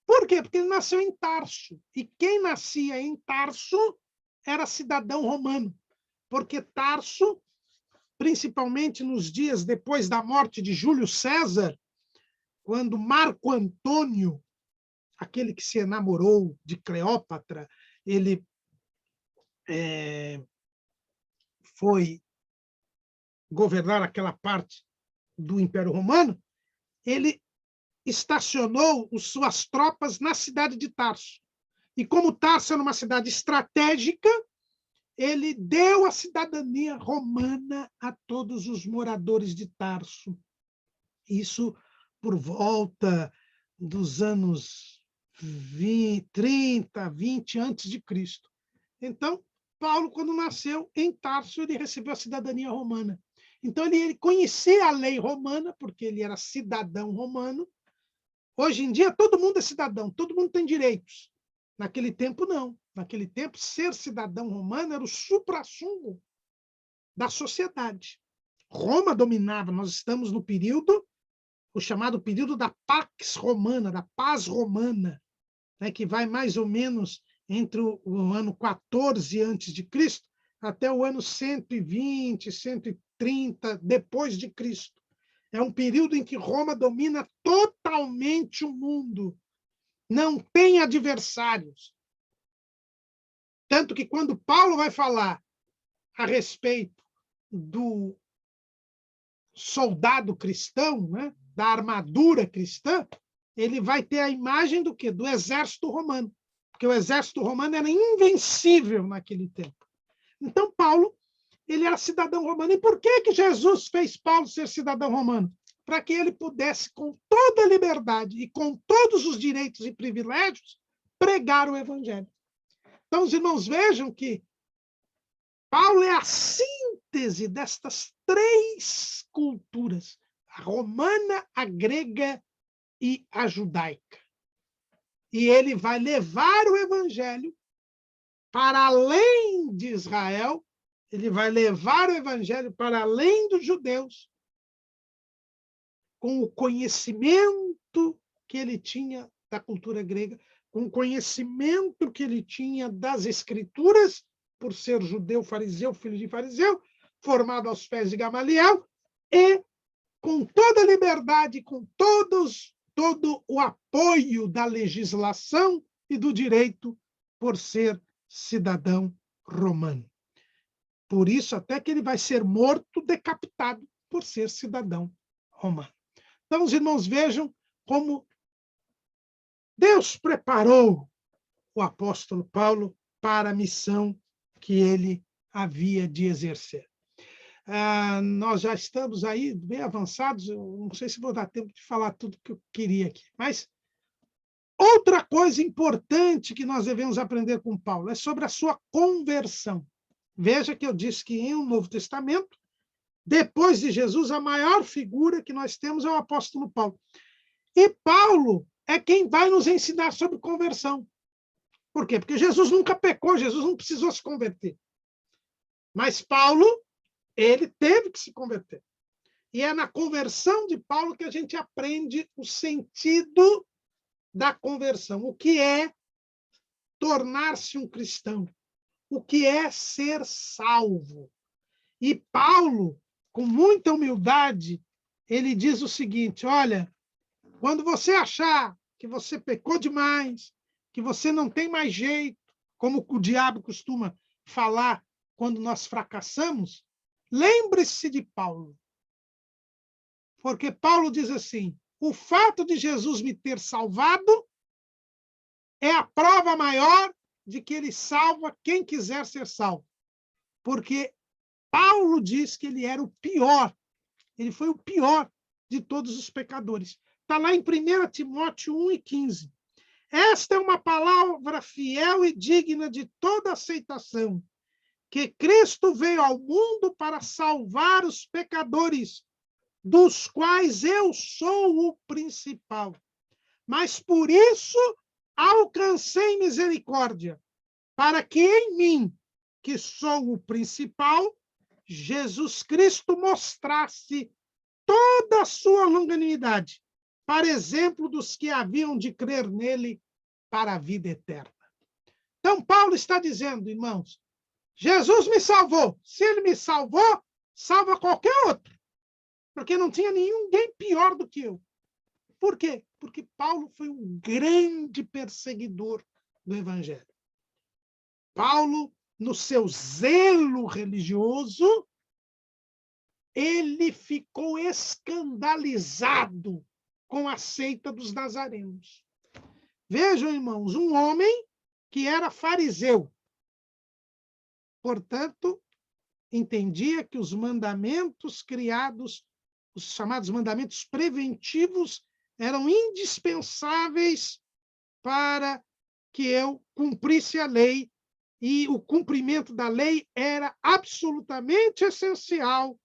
Por quê? Porque ele nasceu em Tarso. E quem nascia em Tarso era cidadão romano. Porque Tarso, principalmente nos dias depois da morte de Júlio César, quando Marco Antônio, aquele que se enamorou de Cleópatra, ele foi governar aquela parte do Império Romano, ele estacionou suas tropas na cidade de Tarso. E como Tarso era uma cidade estratégica, ele deu a cidadania romana a todos os moradores de Tarso. Isso por volta dos anos 30, 20 antes de Cristo. Então, Paulo, quando nasceu em Tarso, ele recebeu a cidadania romana. Então, ele conhecia a lei romana, porque ele era cidadão romano. Hoje em dia, todo mundo é cidadão, todo mundo tem direitos. Naquele tempo, não. Naquele tempo, ser cidadão romano era o suprassumo da sociedade. Roma dominava, nós estamos no período, o chamado período da Pax Romana, da paz romana, né, que vai mais ou menos entre o ano 14 a.C. até o ano 120, 130 depois de Cristo. É um período em que Roma domina totalmente o mundo. Não tem adversários. Tanto que quando Paulo vai falar a respeito do soldado cristão, né, da armadura cristã, ele vai ter a imagem do quê? Do exército romano. Porque o exército romano era invencível naquele tempo. Então, Paulo, ele era cidadão romano. E por que Jesus fez Paulo ser cidadão romano? Para que ele pudesse, com toda a liberdade e com todos os direitos e privilégios, pregar o evangelho. Então, os irmãos vejam que Paulo é a síntese destas três culturas, a romana, a grega e a judaica. E ele vai levar o evangelho para além de Israel, ele vai levar o evangelho para além dos judeus, com o conhecimento que ele tinha da cultura grega, com o conhecimento que ele tinha das escrituras, por ser judeu, fariseu, filho de fariseu, formado aos pés de Gamaliel, e com toda a liberdade, com todo o apoio da legislação e do direito, por ser cidadão romano. Por isso, até que ele vai ser morto, decapitado, por ser cidadão romano. Então, os irmãos vejam como Deus preparou o apóstolo Paulo para a missão que ele havia de exercer. Nós já estamos aí bem avançados, eu não sei se vou dar tempo de falar tudo que eu queria aqui, mas outra coisa importante que nós devemos aprender com Paulo é sobre a sua conversão. Veja que eu disse que em um Novo Testamento, depois de Jesus, a maior figura que nós temos é o apóstolo Paulo. E Paulo é quem vai nos ensinar sobre conversão. Por quê? Porque Jesus nunca pecou, Jesus não precisou se converter. Mas Paulo, ele teve que se converter. E é na conversão de Paulo que a gente aprende o sentido da conversão. O que é tornar-se um cristão? O que é ser salvo? E Paulo, com muita humildade, ele diz o seguinte: olha, quando você achar que você pecou demais, que você não tem mais jeito, como o diabo costuma falar quando nós fracassamos, lembre-se de Paulo. Porque Paulo diz assim: o fato de Jesus me ter salvado é a prova maior de que ele salva quem quiser ser salvo. Porque Paulo diz que ele era o pior, ele foi o pior de todos os pecadores. Está lá em 1 Timóteo 1:15. Esta é uma palavra fiel e digna de toda aceitação, que Cristo veio ao mundo para salvar os pecadores, dos quais eu sou o principal. Mas por isso alcancei misericórdia, para que em mim, que sou o principal, Jesus Cristo mostrasse toda a sua longanimidade, para exemplo dos que haviam de crer nele para a vida eterna. Então, Paulo está dizendo, irmãos, Jesus me salvou. Se ele me salvou, salva qualquer outro. Porque não tinha ninguém pior do que eu. Por quê? Porque Paulo foi um grande perseguidor do evangelho. Paulo, no seu zelo religioso, ele ficou escandalizado com a seita dos nazarenos. Vejam, irmãos, um homem que era fariseu. Portanto, entendia que os mandamentos criados, os chamados mandamentos preventivos, eram indispensáveis para que eu cumprisse a lei e o cumprimento da lei era absolutamente essencial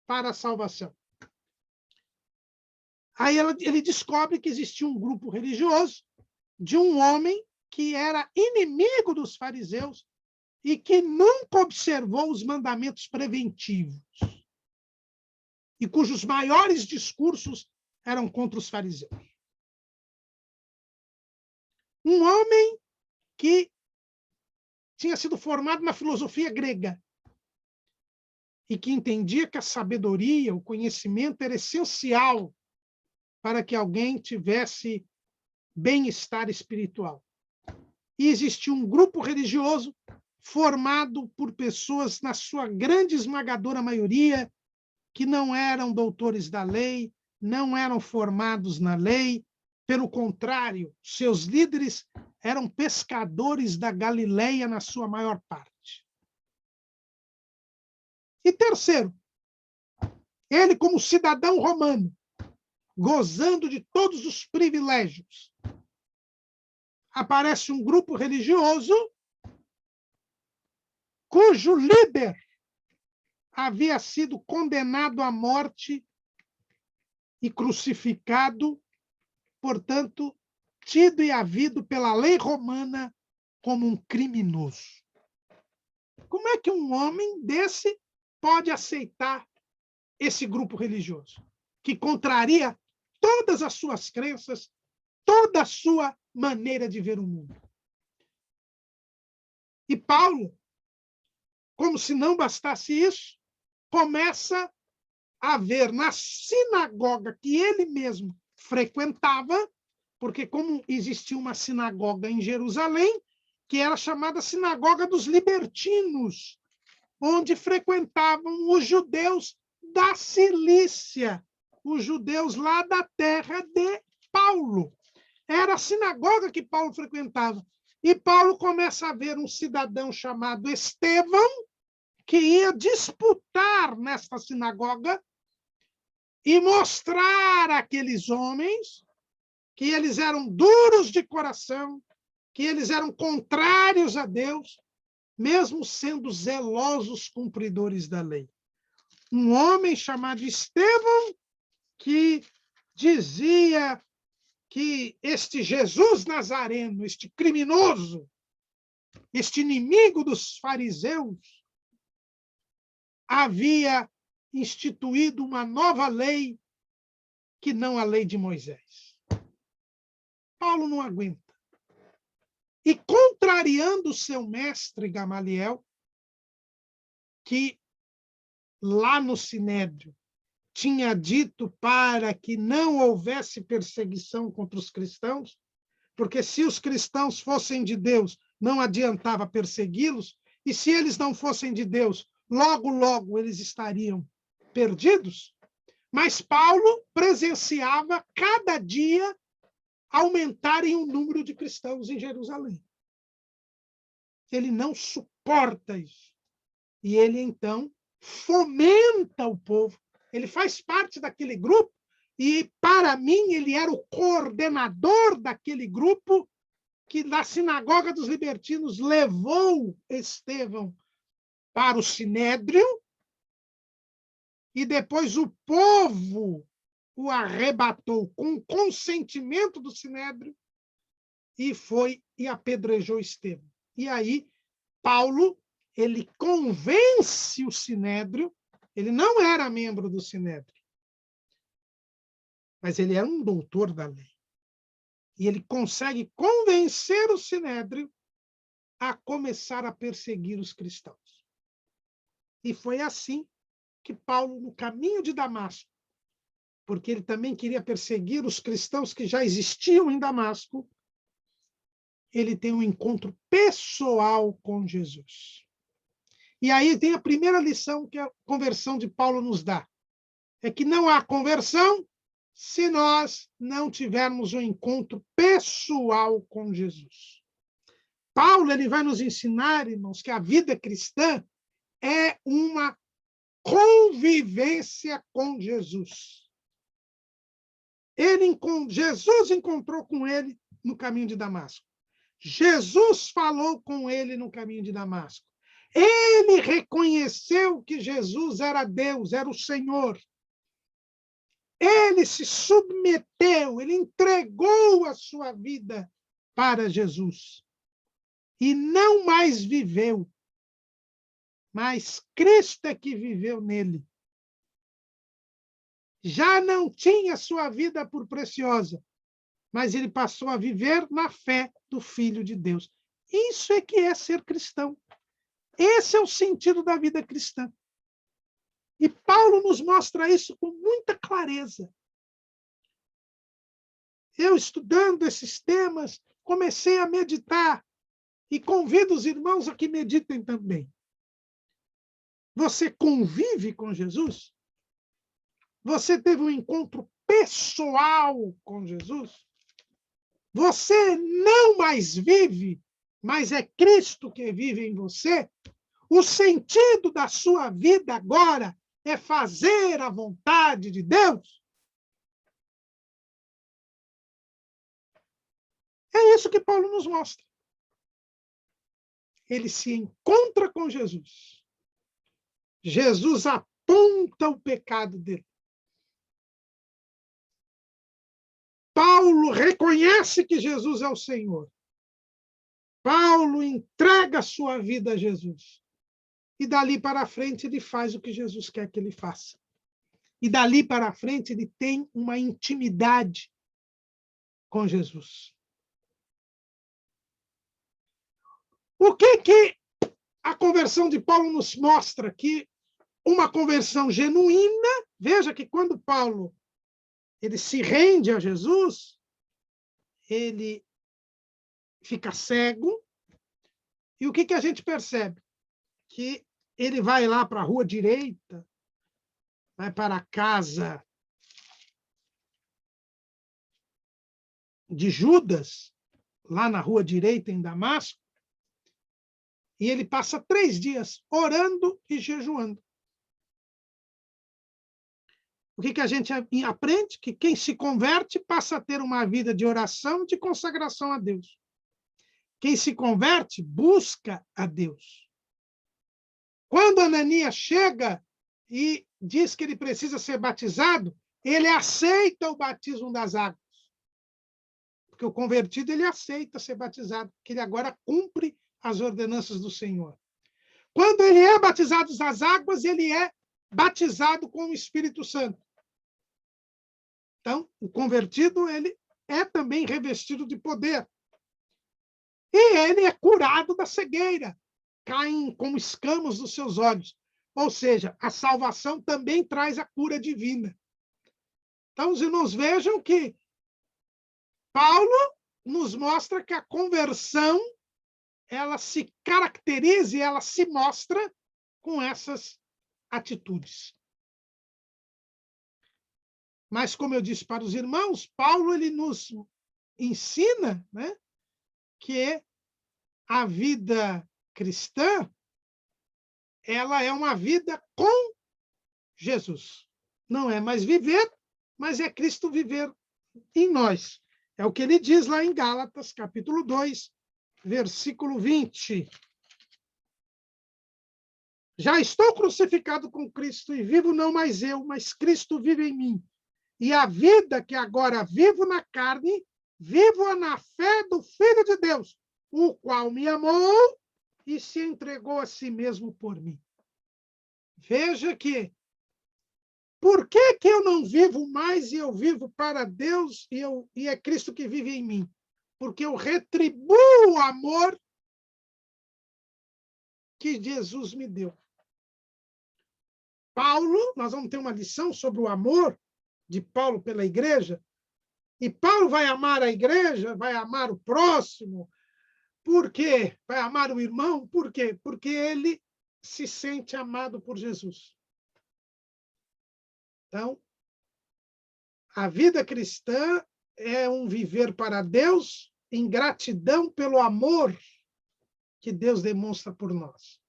para a salvação. Aí ele descobre que existia um grupo religioso de um homem que era inimigo dos fariseus e que nunca observou os mandamentos preventivos e cujos maiores discursos eram contra os fariseus. Um homem que tinha sido formado na filosofia grega e que entendia que a sabedoria, o conhecimento era essencial para que alguém tivesse bem-estar espiritual. E existia um grupo religioso formado por pessoas, na sua grande esmagadora maioria, que não eram doutores da lei, não eram formados na lei. Pelo contrário, seus líderes eram pescadores da Galileia na sua maior parte. E terceiro, ele, como cidadão romano, gozando de todos os privilégios, aparece um grupo religioso cujo líder havia sido condenado à morte e crucificado, portanto, tido e havido pela lei romana como um criminoso. Como é que um homem desse pode aceitar esse grupo religioso, que contraria todas as suas crenças, toda a sua maneira de ver o mundo? E Paulo, como se não bastasse isso, começa a ver na sinagoga que ele mesmo frequentava, porque como existia uma sinagoga em Jerusalém, que era chamada Sinagoga dos Libertinos, onde frequentavam os judeus da Cilícia, os judeus lá da terra de Paulo. Era a sinagoga que Paulo frequentava. E Paulo começa a ver um cidadão chamado Estevão, que ia disputar nesta sinagoga e mostrar àqueles homens que eles eram duros de coração, que eles eram contrários a Deus, mesmo sendo zelosos cumpridores da lei. Um homem chamado Estevão, que dizia que este Jesus Nazareno, este criminoso, este inimigo dos fariseus, havia instituído uma nova lei que não a lei de Moisés. Paulo não aguenta. E contrariando seu mestre Gamaliel, que lá no Sinédrio tinha dito para que não houvesse perseguição contra os cristãos, porque se os cristãos fossem de Deus, não adiantava persegui-los, e se eles não fossem de Deus, logo, logo eles estariam perdidos. Mas Paulo presenciava cada dia aumentarem o número de cristãos em Jerusalém. Ele não suporta isso. E ele, então, fomenta o povo. Ele faz parte daquele grupo e, para mim, ele era o coordenador daquele grupo que, na Sinagoga dos Libertinos, levou Estevão para o Sinédrio e depois o povo o arrebatou com o consentimento do Sinédrio e foi e apedrejou Estevão. E aí, Paulo, ele convence o Sinédrio, ele não era membro do Sinédrio, mas ele era um doutor da lei. E ele consegue convencer o Sinédrio a começar a perseguir os cristãos. E foi assim que Paulo, no caminho de Damasco, porque ele também queria perseguir os cristãos que já existiam em Damasco, ele tem um encontro pessoal com Jesus. E aí tem a primeira lição que a conversão de Paulo nos dá. É que não há conversão se nós não tivermos um encontro pessoal com Jesus. Paulo ele vai nos ensinar, irmãos, que a vida cristã é uma convivência com Jesus. Jesus encontrou com ele no caminho de Damasco. Jesus falou com ele no caminho de Damasco. Ele reconheceu que Jesus era Deus, era o Senhor. Ele se submeteu, ele entregou a sua vida para Jesus. E não mais viveu, mas Cristo é que viveu nele. Já não tinha sua vida por preciosa, mas ele passou a viver na fé do Filho de Deus. Isso é que é ser cristão. Esse é o sentido da vida cristã. E Paulo nos mostra isso com muita clareza. Eu, estudando esses temas, comecei a meditar e convido os irmãos a que meditem também. Você convive com Jesus? Você teve um encontro pessoal com Jesus? Você não mais vive, mas é Cristo que vive em você? O sentido da sua vida agora é fazer a vontade de Deus? É isso que Paulo nos mostra. Ele se encontra com Jesus. Jesus aponta o pecado dele. Paulo reconhece que Jesus é o Senhor. Paulo entrega a sua vida a Jesus. E dali para frente ele faz o que Jesus quer que ele faça. E dali para frente ele tem uma intimidade com Jesus. O que a conversão de Paulo nos mostra? Que uma conversão genuína, veja que quando Paulo ele se rende a Jesus, ele fica cego. E o que a gente percebe? Que ele vai lá para a rua direita, vai para a casa de Judas, lá na rua direita, em Damasco, e ele passa 3 dias orando e jejuando. O que a gente aprende? Que quem se converte passa a ter uma vida de oração e de consagração a Deus. Quem se converte busca a Deus. Quando Ananias chega e diz que ele precisa ser batizado, ele aceita o batismo das águas. Porque o convertido, ele aceita ser batizado, porque ele agora cumpre as ordenanças do Senhor. Quando ele é batizado das águas, ele é batizado com o Espírito Santo. Então, o convertido, ele é também revestido de poder. E ele é curado da cegueira. Caem como escamas dos seus olhos. Ou seja, a salvação também traz a cura divina. Então, os irmãos vejam que Paulo nos mostra que a conversão ela se caracteriza e ela se mostra com essas atitudes. Mas, como eu disse para os irmãos, Paulo ele nos ensina, né, que a vida cristã ela é uma vida com Jesus. Não é mais viver, mas é Cristo viver em nós. É o que ele diz lá em Gálatas, capítulo 2, versículo 20. Já estou crucificado com Cristo e vivo não mais eu, mas Cristo vive em mim. E a vida que agora vivo na carne, vivo na fé do Filho de Deus, o qual me amou e se entregou a si mesmo por mim. Veja que, por que eu não vivo mais e eu vivo para Deus e é Cristo que vive em mim? Porque eu retribuo o amor que Jesus me deu. Paulo, nós vamos ter uma lição sobre o amor de Paulo pela igreja, e Paulo vai amar a igreja, vai amar o próximo. Por quê? Vai amar o irmão? Por quê? Porque ele se sente amado por Jesus. Então, a vida cristã é um viver para Deus em gratidão pelo amor que Deus demonstra por nós.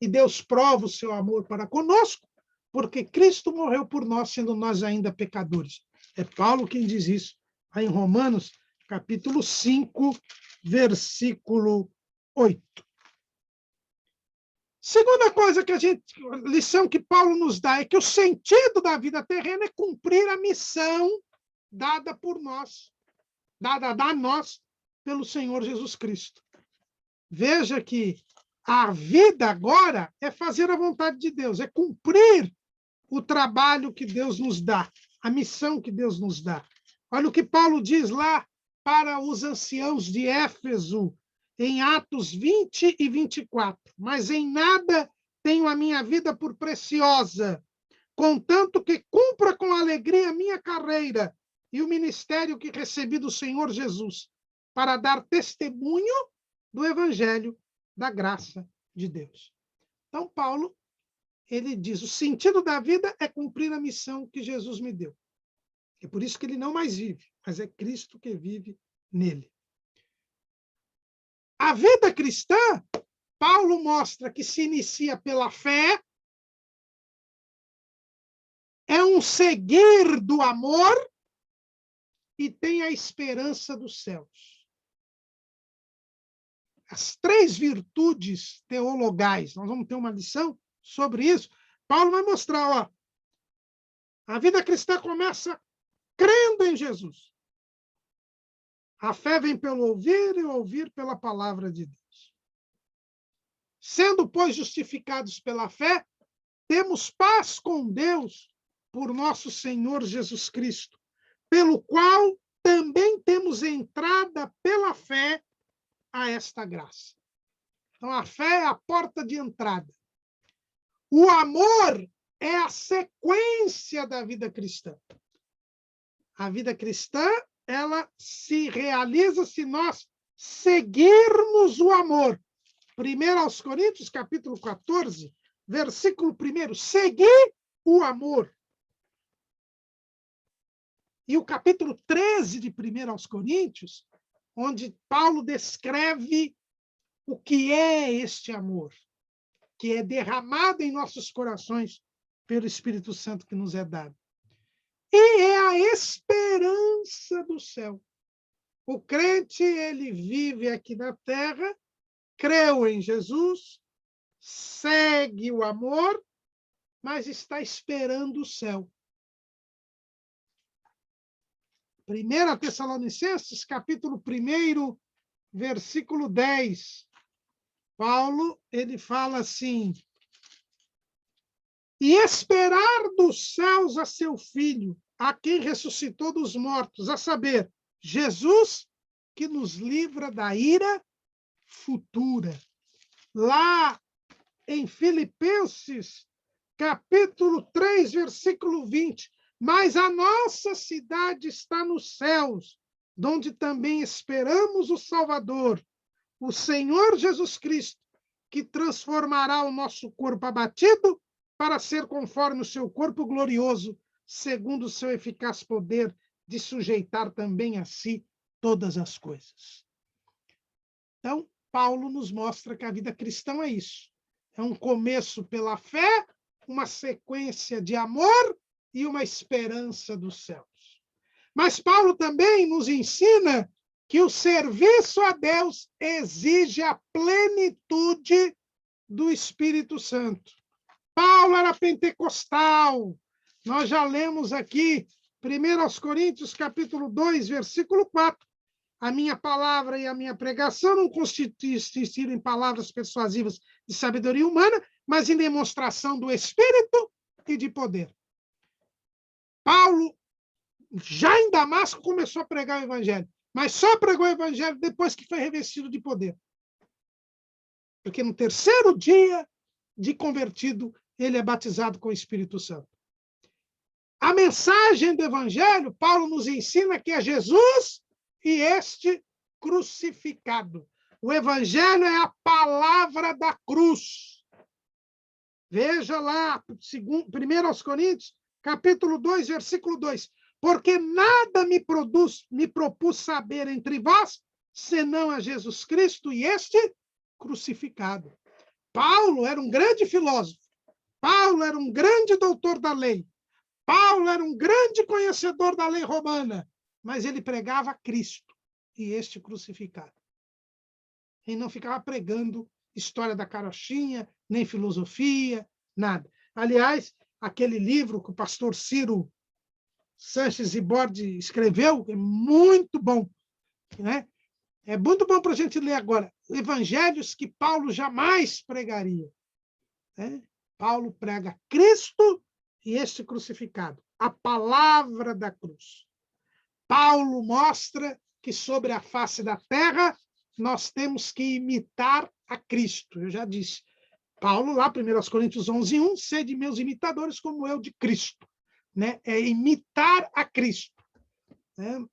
E Deus prova o seu amor para conosco, porque Cristo morreu por nós, sendo nós ainda pecadores. É Paulo quem diz isso, aí em Romanos, capítulo 5, versículo 8. Segunda coisa lição que Paulo nos dá é que o sentido da vida terrena é cumprir a missão dada por nós, dada a nós pelo Senhor Jesus Cristo. Veja que a vida agora é fazer a vontade de Deus, é cumprir o trabalho que Deus nos dá, a missão que Deus nos dá. Olha o que Paulo diz lá para os anciãos de Éfeso, em Atos 20 e 24. Mas em nada tenho a minha vida por preciosa, contanto que cumpra com alegria a minha carreira e o ministério que recebi do Senhor Jesus, para dar testemunho do evangelho da graça de Deus. Então, Paulo, ele diz, o sentido da vida é cumprir a missão que Jesus me deu. É por isso que ele não mais vive, mas é Cristo que vive nele. A vida cristã, Paulo mostra que se inicia pela fé, é um seguir do amor e tem a esperança dos céus. As 3 virtudes teologais, nós vamos ter uma lição sobre isso. Paulo vai mostrar, ó, a vida cristã começa crendo em Jesus. A fé vem pelo ouvir e ouvir pela palavra de Deus. Sendo, pois, justificados pela fé, temos paz com Deus por nosso Senhor Jesus Cristo, pelo qual também temos entrada pela fé a esta graça. Então, a fé é a porta de entrada. O amor é a sequência da vida cristã. A vida cristã, ela se realiza se nós seguirmos o amor. 1 aos Coríntios, capítulo 14, versículo 1, seguir o amor. E o capítulo 13 de 1 aos Coríntios, onde Paulo descreve o que é este amor, que é derramado em nossos corações pelo Espírito Santo que nos é dado. E é a esperança do céu. O crente, ele vive aqui na terra, creu em Jesus, segue o amor, mas está esperando o céu. 1 Tessalonicenses, capítulo 1, versículo 10. Paulo, ele fala assim: e esperar dos céus a seu Filho, a quem ressuscitou dos mortos, a saber, Jesus, que nos livra da ira futura. Lá em Filipenses, capítulo 3, versículo 20, mas a nossa cidade está nos céus, donde também esperamos o Salvador, o Senhor Jesus Cristo, que transformará o nosso corpo abatido para ser conforme o seu corpo glorioso, segundo o seu eficaz poder de sujeitar também a si todas as coisas. Então, Paulo nos mostra que a vida cristã é isso. É um começo pela fé, uma sequência de amor e uma esperança dos céus. Mas Paulo também nos ensina que o serviço a Deus exige a plenitude do Espírito Santo. Paulo era pentecostal. Nós já lemos aqui 1 Coríntios, capítulo 2, versículo 4. A minha palavra e a minha pregação não constituíram em palavras persuasivas de sabedoria humana, mas em demonstração do Espírito e de poder. Paulo, já em Damasco, começou a pregar o evangelho, mas só pregou o evangelho depois que foi revestido de poder. Porque no 3º dia de convertido, ele é batizado com o Espírito Santo. A mensagem do evangelho, Paulo nos ensina que é Jesus e este crucificado. O evangelho é a palavra da cruz. Veja lá, 1 aos Coríntios, capítulo 2, versículo 2. Porque nada me propus saber entre vós, senão a Jesus Cristo e este crucificado. Paulo era um grande filósofo. Paulo era um grande doutor da lei. Paulo era um grande conhecedor da lei romana, mas ele pregava Cristo e este crucificado. e não ficava pregando história da carochinha, nem filosofia, nada. Aliás, aquele livro que o pastor Ciro Sanches e Borde escreveu é muito bom, né? É muito bom para a gente ler agora. Evangelhos que Paulo jamais pregaria, né? Paulo prega Cristo e este crucificado, a palavra da cruz. Paulo mostra que sobre a face da terra nós temos que imitar a Cristo. Eu já disse. Paulo, lá, 1 Coríntios 11:1, sede meus imitadores como eu de Cristo. Né? É imitar a Cristo. Né?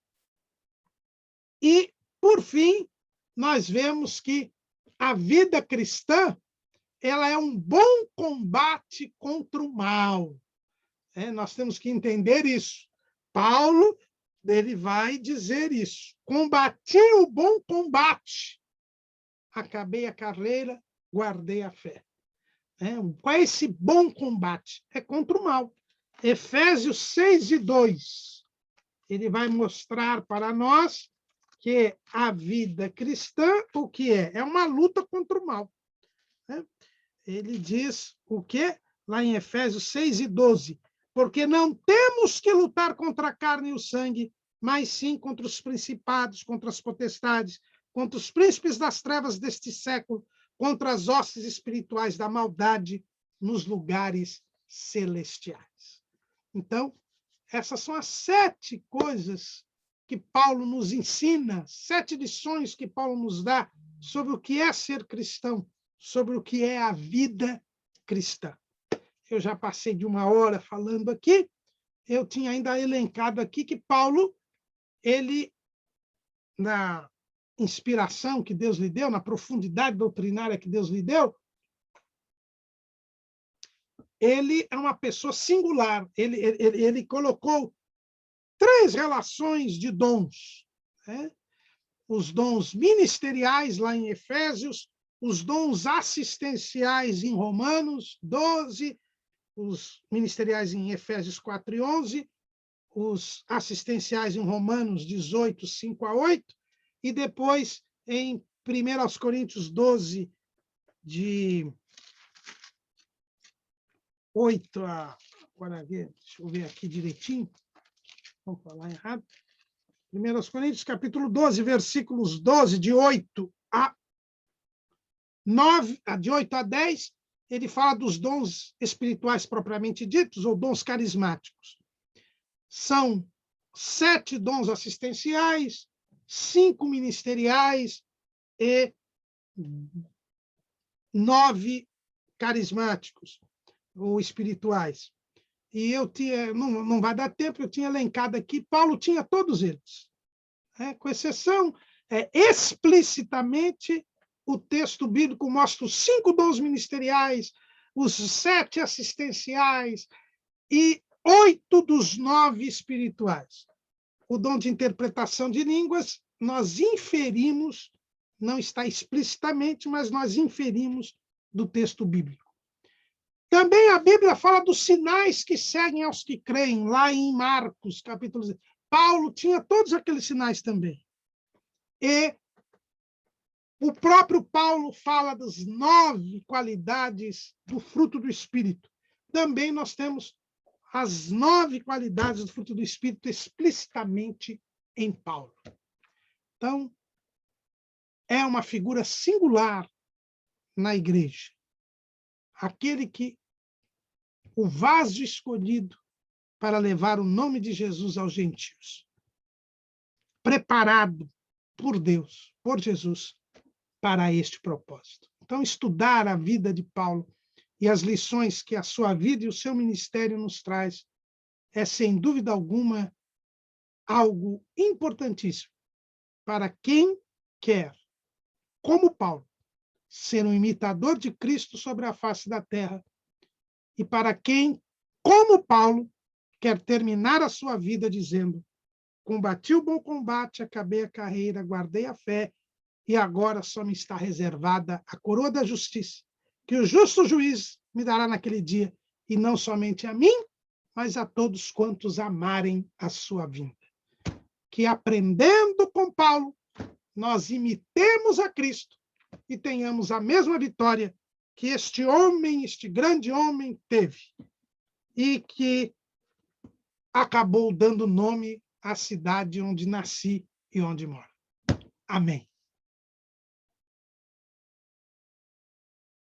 E, por fim, nós vemos que a vida cristã ela é um bom combate contra o mal. Nós temos que entender isso. Paulo ele vai dizer isso. Combati o bom combate, acabei a carreira, guardei a fé. Qual é esse bom combate? É contra o mal. Efésios 6:2. Ele vai mostrar para nós que a vida cristã, o que é? É uma luta contra o mal. Ele diz o quê? Lá em Efésios 6:12. Porque não temos que lutar contra a carne e o sangue, mas sim contra os principados, contra as potestades, contra os príncipes das trevas deste século, contra as hostes espirituais da maldade nos lugares celestiais. Então, essas são as 7 coisas que Paulo nos ensina, 7 lições que Paulo nos dá sobre o que é ser cristão, sobre o que é a vida cristã. Eu já passei de 1 hora falando aqui, eu tinha ainda elencado aqui que Paulo, ele, na inspiração que Deus lhe deu, na profundidade doutrinária que Deus lhe deu, ele é uma pessoa singular. Ele colocou 3 relações de dons. Né? Os dons ministeriais, lá em Efésios, os dons assistenciais em Romanos 12, os ministeriais em Efésios 4:11, os assistenciais em Romanos 18, 5-8, e depois em 1 Coríntios 12, de 8 a... Agora, deixa eu ver aqui direitinho, vamos falar errado. 1 Coríntios, capítulo 12, versículos 12, de 8 a 9, de 8 a 10, ele fala dos dons espirituais propriamente ditos, ou dons carismáticos. São 7 dons assistenciais, 5 ministeriais e 9 carismáticos, ou espirituais. E eu tinha, não vai dar tempo, eu tinha elencado aqui, Paulo tinha todos eles. Com exceção, explicitamente, o texto bíblico mostra os 5 dons ministeriais, os 7 assistenciais e 8 dos 9 espirituais. O dom de interpretação de línguas, nós inferimos, não está explicitamente, mas nós inferimos do texto bíblico. Também a Bíblia fala dos sinais que seguem aos que creem, lá em Marcos, capítulo 10. Paulo tinha todos aqueles sinais também. E o próprio Paulo fala das 9 qualidades do fruto do Espírito. Também nós temos as 9 qualidades do fruto do Espírito explicitamente em Paulo. Então, é uma figura singular na igreja. Aquele que o vaso escolhido para levar o nome de Jesus aos gentios. Preparado por Deus, por Jesus, para este propósito. Então, estudar a vida de Paulo e as lições que a sua vida e o seu ministério nos traz é, sem dúvida alguma, algo importantíssimo para quem quer, como Paulo, ser um imitador de Cristo sobre a face da terra e para quem, como Paulo, quer terminar a sua vida dizendo: combati o bom combate, acabei a carreira, guardei a fé, e agora só me está reservada a coroa da justiça, que o justo juiz me dará naquele dia, e não somente a mim, mas a todos quantos amarem a sua vinda. Que aprendendo com Paulo, nós imitemos a Cristo e tenhamos a mesma vitória que este homem, este grande homem teve, e que acabou dando nome à cidade onde nasci e onde moro. Amém.